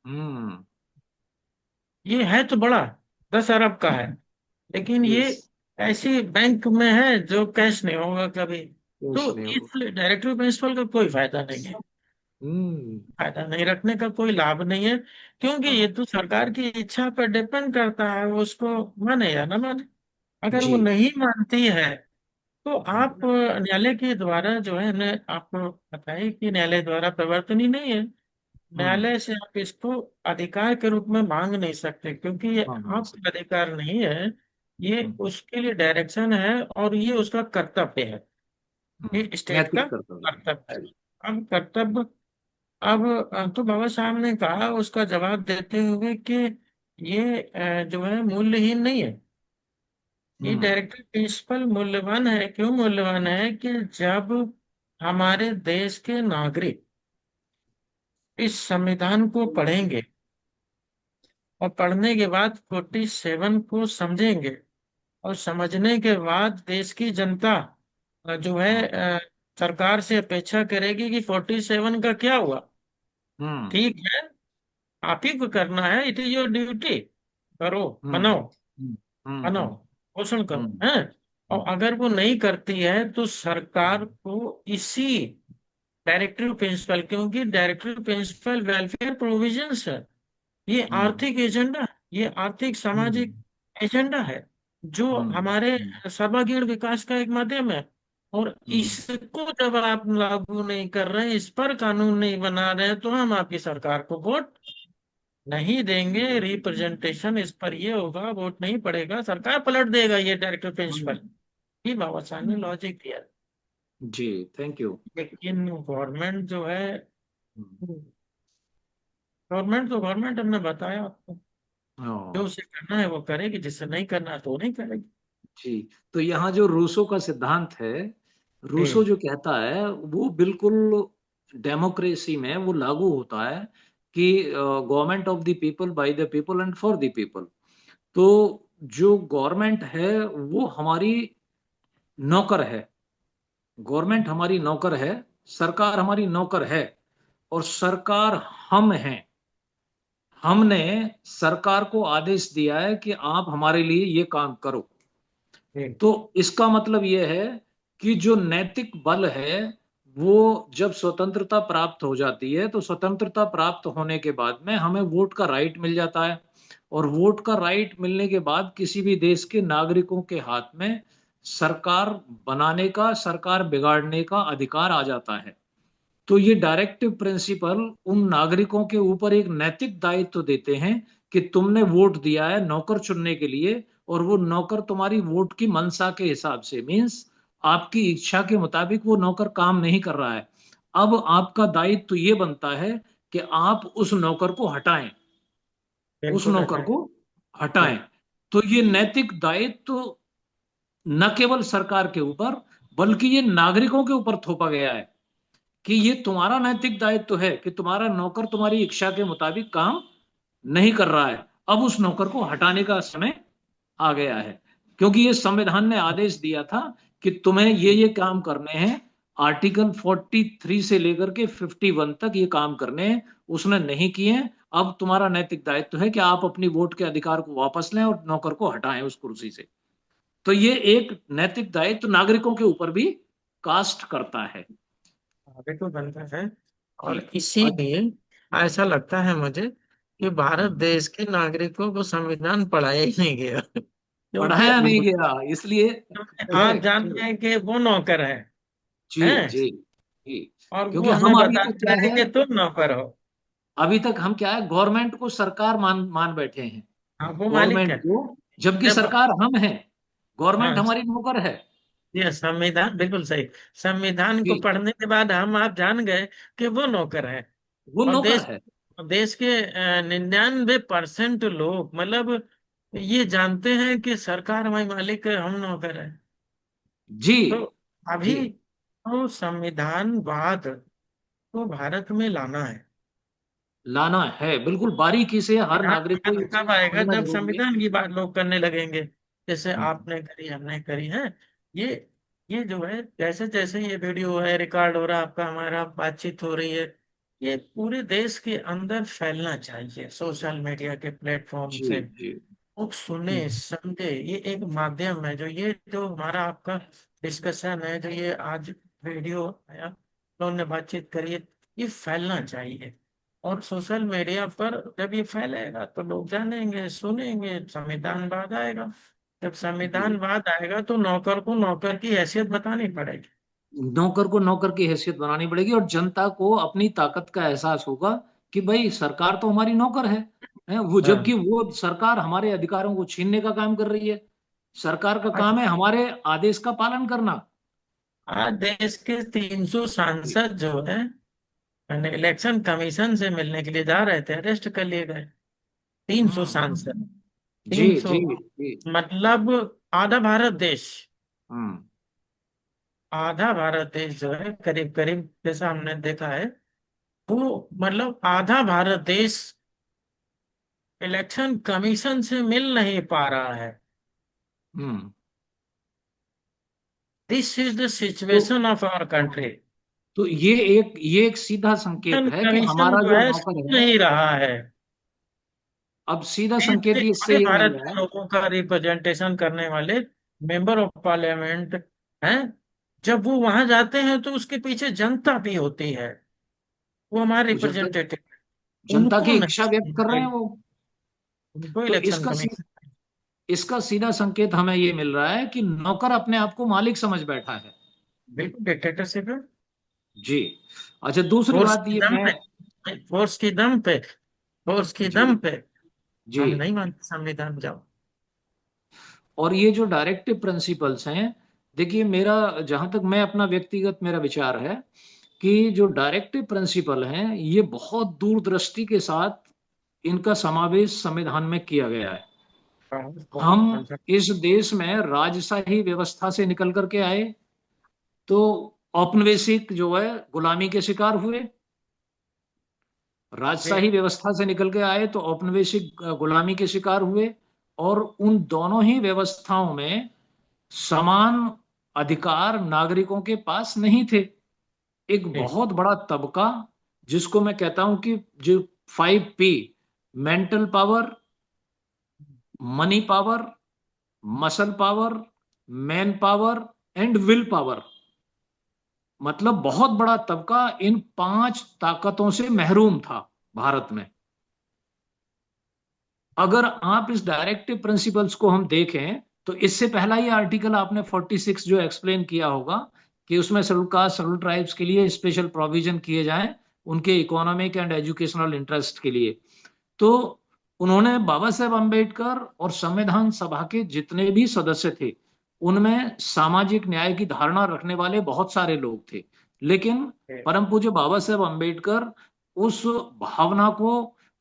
C: हम्म।
A: ये है तो बड़ा, 10 अरब का है, लेकिन ये
C: यस।
A: ऐसी बैंक में है जो कैश नहीं होगा कभी।
C: यस
A: तो
C: नहीं होगा।
A: इस डायरेक्टर प्रिंसिपल का कोई फायदा नहीं है,
C: हम्म।
A: फायदा नहीं रखने का कोई लाभ नहीं है, क्योंकि
C: हाँ।
A: ये तो सरकार की इच्छा पर डिपेंड करता है, वो उसको माने या ना माने। अगर
C: जी।
A: वो नहीं मानती है तो आप
C: हम्म।
A: न्यायालय के द्वारा जो है न, आपको बताइए कि न्यायालय द्वारा प्रवर्तन ही नहीं है,
C: हम्म।
A: न्यायालय से आप इसको अधिकार के रूप में मांग नहीं सकते, क्योंकि ये
C: हाँ, नहीं सर।
A: आपका अधिकार नहीं है, ये
C: हम्म।
A: उसके लिए डायरेक्शन है और ये उसका कर्तव्य है, ये स्टेट का
C: नैतिक कर्तव्य।
A: कर्तव्य है।
C: जी।
A: अब कर्तव्य, अब तो बाबा साहब ने कहा उसका जवाब देते हुए कि ये जो है मूल्यहीन नहीं है, ये
C: हम्म।
A: डायरेक्टिव प्रिंसिपल मूल्यवान है। क्यों मूल्यवान है? कि जब हमारे देश के नागरिक इस संविधान को पढ़ेंगे और पढ़ने के बाद 47 को समझेंगे और समझने के बाद देश की जनता जो है
C: हाँ।
A: सरकार से अपेक्षा करेगी कि 47 का क्या हुआ।
C: हम्म।
A: ठीक है, आप ही को करना है, इट इज योर ड्यूटी, करो,
C: हम्म।
A: बनाओ,
C: हम्म। हम्म।
A: बनाओ,
C: हम्म।
A: पोषण करो
C: हम्म।
A: है। और
C: हम्म।
A: अगर वो नहीं करती है तो सरकार को इसी डायरेक्टिव प्रिंसिपल, क्योंकि डायरेक्टिव प्रिंसिपल वेलफेयर प्रोविजंस है, ये
C: हम्म।
A: आर्थिक एजेंडा, ये आर्थिक सामाजिक
C: हम्म।
A: एजेंडा है जो
C: हम्म।
A: हमारे सर्वांगीण विकास का एक माध्यम है। और
C: हम्म।
A: इसको जब आप लागू नहीं कर रहे हैं, इस पर कानून नहीं बना रहे हैं, तो हम आपकी सरकार को वोट नहीं देंगे। रिप्रेजेंटेशन इस पर ये होगा, वोट नहीं पड़ेगा, सरकार पलट देगा, ये डायरेक्टर
C: हम्म।
A: प्रिंसिपल। ये बाबा साहब ने लॉजिक दिया।
C: जी। Thank you.
A: लेकिन गवर्नमेंट जो है, गवर्नमेंट तो गवर्नमेंट, हमने बताया आपको, जो
C: हाँ।
A: उसे करना है वो करेगी, जिससे नहीं करना है तो वो नहीं करेगी।
C: जी। तो यहाँ जो रूसो का सिद्धांत है, रूसो
A: जी
C: जो कहता है वो बिल्कुल डेमोक्रेसी में वो लागू होता है कि government of the people, by the people and for the people. तो जो गवर्नमेंट है वो हमारी नौकर है, गवर्नमेंट हमारी नौकर है, सरकार हमारी नौकर है, और सरकार हम हैं। हमने सरकार को आदेश दिया है कि आप हमारे लिए ये काम करो।
A: जी
C: तो इसका मतलब यह है कि जो नैतिक बल है वो जब स्वतंत्रता प्राप्त हो जाती है, तो स्वतंत्रता प्राप्त होने के बाद में हमें वोट का राइट मिल जाता है, और वोट का राइट मिलने के बाद किसी भी देश के नागरिकों के हाथ में सरकार बनाने का, सरकार बिगाड़ने का अधिकार आ जाता है। तो ये डायरेक्टिव प्रिंसिपल उन नागरिकों के ऊपर एक नैतिक दायित्व देते हैं कि तुमने वोट दिया है नौकर चुनने के लिए, और वो नौकर तुम्हारी वोट की मंशा के हिसाब से, मीन्स आपकी इच्छा के मुताबिक वो नौकर काम नहीं कर रहा है। अब आपका दायित्व तो ये बनता है कि आप उस नौकर को हटाएं, उस
A: बिल्कुल
C: नौकर
A: हटाए।
C: को हटाएं।
A: जी
C: तो ये नैतिक दायित्व न केवल सरकार के ऊपर बल्कि ये नागरिकों के ऊपर थोपा गया है कि ये तुम्हारा नैतिक दायित्व है कि तुम्हारा नौकर तुम्हारी इच्छा के मुताबिक काम नहीं कर रहा है, अब उस नौकर को हटाने का समय आ गया है, क्योंकि ये संविधान ने आदेश दिया था कि तुम्हें ये काम करने हैं। आर्टिकल 43 से लेकर के 51 तक ये काम करने हैं, उसने नहीं किए। अब तुम्हारा नैतिक दायित्व है कि आप अपनी वोट के अधिकार को वापस लें और नौकर को हटाएं उस कुर्सी से। तो ये एक नैतिक दायित्व नागरिकों के ऊपर भी कास्ट करता है।
A: बिल्कुल बनता है।
C: जी।
A: और इसीलिए ऐसा लगता है मुझे कि भारत देश के नागरिकों को संविधान पढ़ाया ही नहीं गया, क्योंकि
C: पढ़ाया नहीं गया, इसलिए
A: आज जानते हैं कि वो नौकर
C: जी
A: हैं
C: जी जी।
A: और वो
C: क्योंकि
A: हमें
C: हम अभी तक
A: बताते
C: क्या
A: रहे
C: है,
A: कि तुम नौकर हो।
C: अभी तक हम क्या है, गवर्नमेंट को सरकार मान मान बैठे हैं,
A: हाँ, वो मालिक
C: गवर्नमेंट
A: है।
C: को, जबकि
A: जब
C: सरकार हम हैं, गवर्नमेंट
A: हाँ,
C: हमारी नौकर है।
A: ये संविधान बिल्कुल सही। संविधान को
C: जी,
A: पढ़ने के बाद हम आप जान गए कि वो नौकर है।
C: वो
A: और
C: नौकर है।
A: देश के 99% लोग मतलब ये जानते हैं कि सरकार हमारी मालिक है, हम नौकर है।
C: जी
A: तो अभी
C: जी।
A: तो संविधानवाद को भारत में लाना है।
C: लाना है, बिल्कुल बारीकी से हर नागरिक को ये
A: संविधान
C: चीज
A: कब आएगा?
C: समझना
A: जब
C: जरूरी है।
A: संविधान की बात लोग करने लगेंगे, जैसे
C: हम्म,
A: आपने करी हमने करी है। ये ये जो है, जैसे जैसे ये वीडियो है रिकॉर्ड हो रहा है, आपका हमारा बातचीत हो रही है, ये पूरे देश के अंदर फैलना चाहिए सोशल मीडिया के प्लेटफॉर्म
C: जी
A: से।
C: जी।
A: लोग सुने
C: हम्म,
A: समझे, ये एक माध्यम है। जो ये जो हमारा आपका डिस्कशन है, जो ये आज वीडियो आया, लोगों ने बातचीत करी है, ये फैलना चाहिए। और सोशल मीडिया पर जब ये फैलेगा तो लोग जानेंगे सुनेंगे, संविधानवाद आएगा। जब
C: जी।
A: संविधानवाद आएगा तो नौकर को नौकर की हैसियत बतानी पड़ेगी।
C: नौकर को नौकर की हैसियत बनानी पड़ेगी और जनता को अपनी ताकत का एहसास होगा कि भाई सरकार तो हमारी नौकर है वो,
A: हाँ,
C: जबकि वो सरकार हमारे अधिकारों को छीनने का काम कर रही है। सरकार का
A: आज
C: काम है हमारे आदेश का पालन करना।
A: आज देश के 300 सांसद जो है, मैंने इलेक्शन कमीशन से मिलने के लिए जा रहे थे, अरेस्ट कर लिए गए। 300 सांसद,
C: जी
A: 300
C: जी जी।
A: मतलब आधा भारत देश।
C: हम्म
A: आधा भारत देश जो है, करीब करीब जैसा हमने देखा है, वो मतलब आधा भारत देश इलेक्शन कमीशन से मिल नहीं पा रहा है।
C: हम्म।
A: दिस इज द
C: तो
A: सिचुएशन ऑफ आवर कंट्री।
C: ये एक सीधा संकेत
A: इलेक्शन
C: है कि
A: कमीशन
C: हमारा
A: जो
C: जो
A: है
C: नौकर
A: सुन
C: है,
A: नहीं रहा है।
C: अब सीधा
A: देश के
C: संकेत इससे
A: पूरे
C: ये मिल
A: भारत
C: रहा
A: के
C: है।
A: लोगों का रिप्रेजेंटेशन करने वाले मेंबर ऑफ पार्लियामेंट हैं, जब वो वहां जाते हैं तो उसके पीछे जनता भी होती है। वो हमारे
C: वो जनता
A: रिप्रेजेंटेटिव,
C: जनता
A: उनको
C: की इच्छा व्यक्त कर
A: नहीं,
C: रहे हैं वो।
A: उनको
C: तो
A: इलेक्शन कमीशन
C: इसका सीधा संकेत हमें ये मिल रहा है कि नौकर अपने आप को मालिक समझ बैठा है।
A: बिल्कुल डिक्टेटरशिप है।
C: जी। अच्छा, दूसरी
A: फोर्स
C: बात
A: की
C: ये
A: दम
C: मैं,
A: पे, फोर्स की दम पे, फोर्स की
C: जी
A: दम पे
C: जी।
A: हम नहीं मानते संविधान। जाओ।
C: और ये जो डायरेक्टिव प्रिंसिपल्स हैं, देखिए मेरा, जहां तक मैं अपना व्यक्तिगत मेरा विचार है कि जो डायरेक्टिव प्रिंसिपल हैं ये बहुत दूरदृष्टि के साथ इनका समावेश संविधान में किया गया है।
A: बहुत
C: हम इस देश में राजशाही व्यवस्था से निकल करके आए, तो औपनिवेशिक जो है गुलामी के शिकार हुए। राजशाही व्यवस्था से निकल के आए तो औपनिवेशिक गुलामी के शिकार हुए। और उन दोनों ही व्यवस्थाओं में समान अधिकार नागरिकों के पास नहीं थे। एक बहुत बड़ा तबका, जिसको मैं कहता हूं कि जो 5P, mental power, money power, muscle power, man power and will power, मतलब बहुत बड़ा तबका इन 5 ताकतों से महरूम था भारत में। अगर आप इस डायरेक्टिव प्रिंसिपल्स को हम देखें तो इससे पहला ही आर्टिकल आपने 46 जो एक्सप्लेन किया होगा कि उसमें शेड्यूल कास्ट शेड्यूल ट्राइब्स के लिए स्पेशल प्रोविजन किए जाएं उनके इकोनॉमिक एंड एजुकेशनल इंटरेस्ट के लिए। तो उन्होंने, बाबा साहेब अम्बेडकर और संविधान सभा के जितने भी सदस्य थे, उनमें सामाजिक न्याय की धारणा रखने वाले बहुत सारे लोग थे। लेकिन परम पूज्य बाबा साहेब अम्बेडकर उस भावना को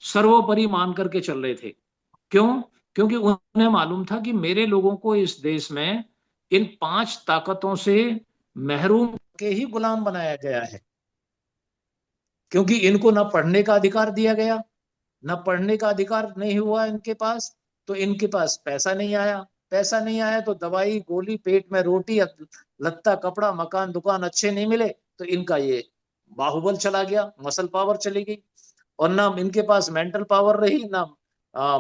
C: सर्वोपरि मान करके चल रहे थे। क्यों? क्योंकि उन्हें मालूम था कि मेरे लोगों को इस देश में इन 5 ताकतों से महरूम के ही गुलाम बनाया गया है। क्योंकि इनको ना पढ़ने का अधिकार दिया गया, ना पढ़ने का अधिकार नहीं हुआ इनके पास, तो इनके पास पैसा नहीं आया। पैसा नहीं आया तो दवाई गोली, पेट में रोटी, लत्ता कपड़ा, मकान दुकान अच्छे नहीं मिले, तो इनका ये बाहुबल चला गया, मसल पावर चली गई। और ना इनके पास मेंटल पावर रही, ना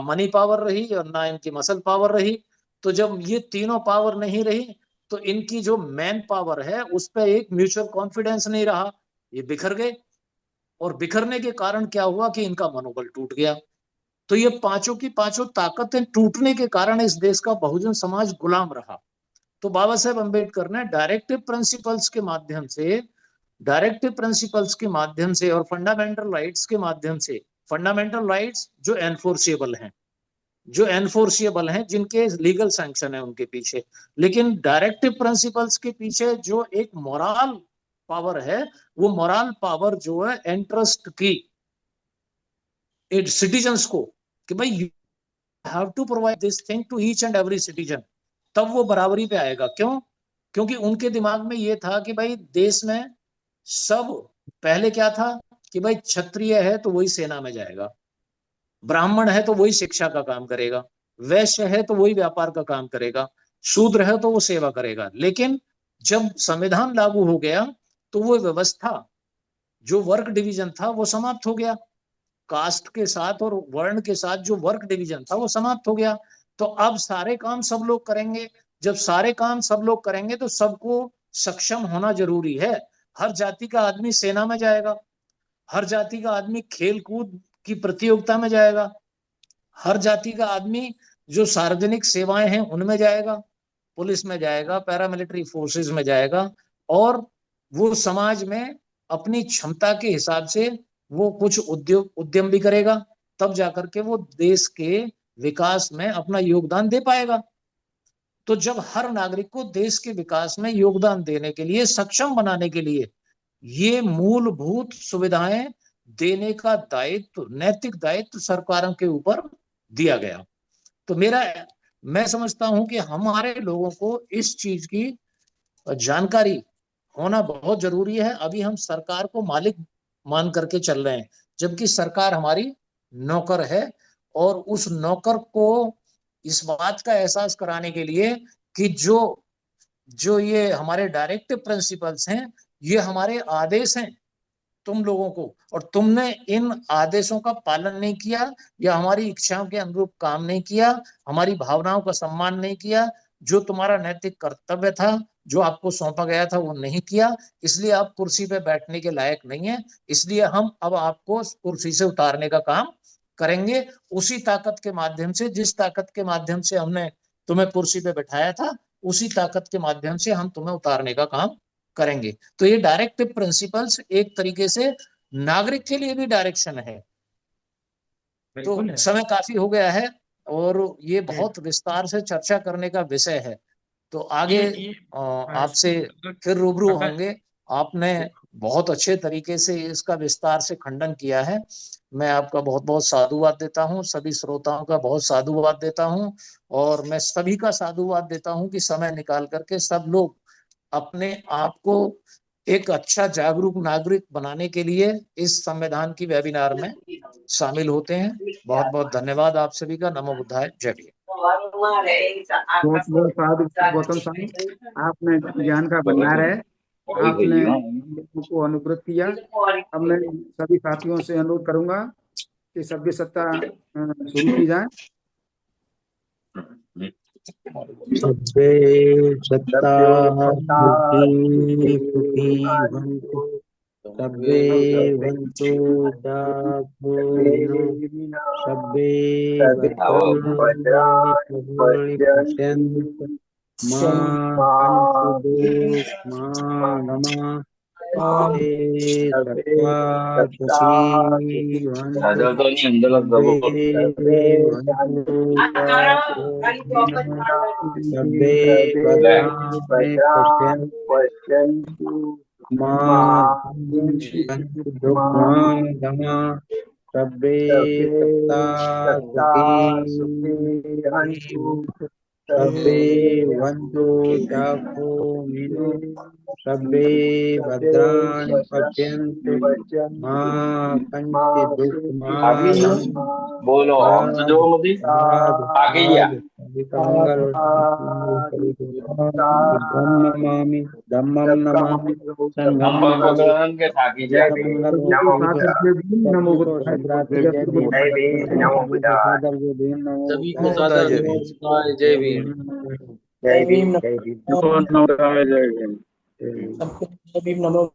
C: मनी पावर रही, और ना इनकी मसल पावर रही। तो जब ये तीनों पावर नहीं रही, तो इनकी जो मैन पावर है उस पर एक म्यूचुअल कॉन्फिडेंस नहीं रहा, ये बिखर गए। और बिखरने के कारण क्या हुआ कि इनका मनोबल टूट गया। तो ये पांचों की पांचों ताकतें टूटने के कारण इस देश का बहुजन समाज गुलाम रहा। तो बाबा साहेब अम्बेडकर ने डायरेक्टिव प्रिंसिपल्स के माध्यम से और फंडामेंटल राइट्स के माध्यम से, फंडामेंटल राइट्स जो एनफोर्सिएबल हैं, जिनके लीगल सैंक्शन है उनके पीछे, लेकिन डायरेक्टिव प्रिंसिपल्स के पीछे जो एक मोरल पावर है, वो मोरल पावर जो है एंट्रस्ट की सिटीजन्स को, कि भाई you have to provide this thing to each and every citizen, तब वो बराबरी पे आएगा। क्यों? क्योंकि उनके दिमाग में ये था कि भाई देश में सब, पहले क्या था कि भाई क्षत्रिय है तो वही सेना में जाएगा, ब्राह्मण है तो वही शिक्षा का काम करेगा, वैश्य है तो वही व्यापार का काम करेगा, शूद्र है तो वो सेवा करेगा। लेकिन जब संविधान लागू हो गया तो वो व्यवस्था, जो वर्क डिवीजन था वो समाप्त हो गया, कास्ट के साथ और वर्ण के साथ जो वर्क डिवीजन था वो समाप्त हो गया। तो अब सारे काम सब लोग करेंगे। जब सारे काम सब लोग करेंगे तो सबको सक्षम होना जरूरी है। हर जाति का आदमी सेना में जाएगा, हर जाति का आदमी खेल कूद की प्रतियोगिता में जाएगा, हर जाति का आदमी जो सार्वजनिक सेवाएं हैं उनमें जाएगा, पुलिस में जाएगा, पैरामिलिट्री फोर्सेस में जाएगा, और वो समाज में अपनी क्षमता के हिसाब से वो कुछ उद्यम भी करेगा, तब जाकर के वो देश के विकास में अपना योगदान दे पाएगा। तो जब हर नागरिक को देश के विकास में योगदान देने के लिए, सक्षम बनाने के लिए ये मूलभूत सुविधाएं देने का दायित्व, नैतिक दायित्व सरकारों के ऊपर दिया गया। तो मैं समझता हूं कि हमारे लोगों को इस चीज की जानकारी होना बहुत जरूरी है। अभी हम सरकार को मालिक मान करके चल रहे हैं, जबकि सरकार हमारी नौकर है। और उस नौकर को इस बात का एहसास कराने के लिए कि जो जो ये हमारे डायरेक्टिव प्रिंसिपल्स हैं, ये हमारे आदेश हैं तुम लोगों को, और तुमने इन आदेशों का पालन नहीं किया, या हमारी इच्छाओं के अनुरूप काम नहीं किया, हमारी भावनाओं का सम्मान नहीं किया, जो तुम्हारा नैतिक कर्तव्य था, जो आपको सौंपा गया था, वो नहीं किया, इसलिए आप कुर्सी पे बैठने के लायक नहीं है। इसलिए हम अब आपको कुर्सी से उतारने का काम करेंगे, उसी ताकत के माध्यम से, जिस ताकत के माध्यम से हमने तुम्हें कुर्सी पे बैठाया था, उसी ताकत के माध्यम से हम तुम्हें उतारने का काम करेंगे। तो ये डायरेक्टिव प्रिंसिपल्स एक तरीके से नागरिक के लिए भी डायरेक्शन है। तो
A: बिल्कुल है।
C: समय काफी हो गया है और ये
A: जी।
C: बहुत विस्तार से चर्चा करने का विषय है। तो आगे
A: ये
C: आपसे फिर रूबरू
A: अगर
C: होंगे। आपने बहुत अच्छे तरीके से इसका विस्तार से खंडन किया है। मैं आपका बहुत बहुत साधुवाद देता हूँ, सभी श्रोताओं का बहुत साधुवाद देता हूँ, और मैं सभी का साधुवाद देता हूँ कि समय निकाल करके सब लोग अपने आप को एक अच्छा जागरूक नागरिक बनाने के लिए इस संविधान की वेबिनार में शामिल होते हैं। बहुत बहुत धन्यवाद आप सभी का। नमो बुद्धाय, जय भीम।
B: बहुत बहुत साधु गौतम साहब, आपने ज्ञान का भंडार है, आपने लोगों को अनुग्रहित किया। अब मैं सभी साथियों से अनुरोध करूंगा कि सभ्य सत्ता शुरू की जाए।
D: सभ्ये सत्ताः सुखी भवन्तु, सभ्ये भवन्तु सुखिनो, सभ्ये भद्राणि पश्यन्तु मा कश्चित् दुःखमागमः। सभ्ये सत्त्वा सुखी भवन्तु, सभ्ये भवन्तु सुखिनः, सभ्ये भद्राणि पश्यन्तु मा कश्चित् दुःखमागमः। सभ्ये सत्ता सुखी भवन्तु, सभ्ये भवन्तु सुखिनो, सर्वे भद्राणि पश्यन्तु मा कञ्चित् दुःखमागं
E: बोलो हम तो जो मुझे आगे या
D: धम्मं नमामि संघं
E: हम
D: नमामि
E: भगवान के थाकी जय भी
B: नमो बुद्धाय।
E: जय भी नमो बुद्धाय
C: सभी को सादर नमस्कार, जय भीम।
E: जय भी जय भी
A: नमो बुद्धाय, जय भीम।
C: सबको जय भीम, नमो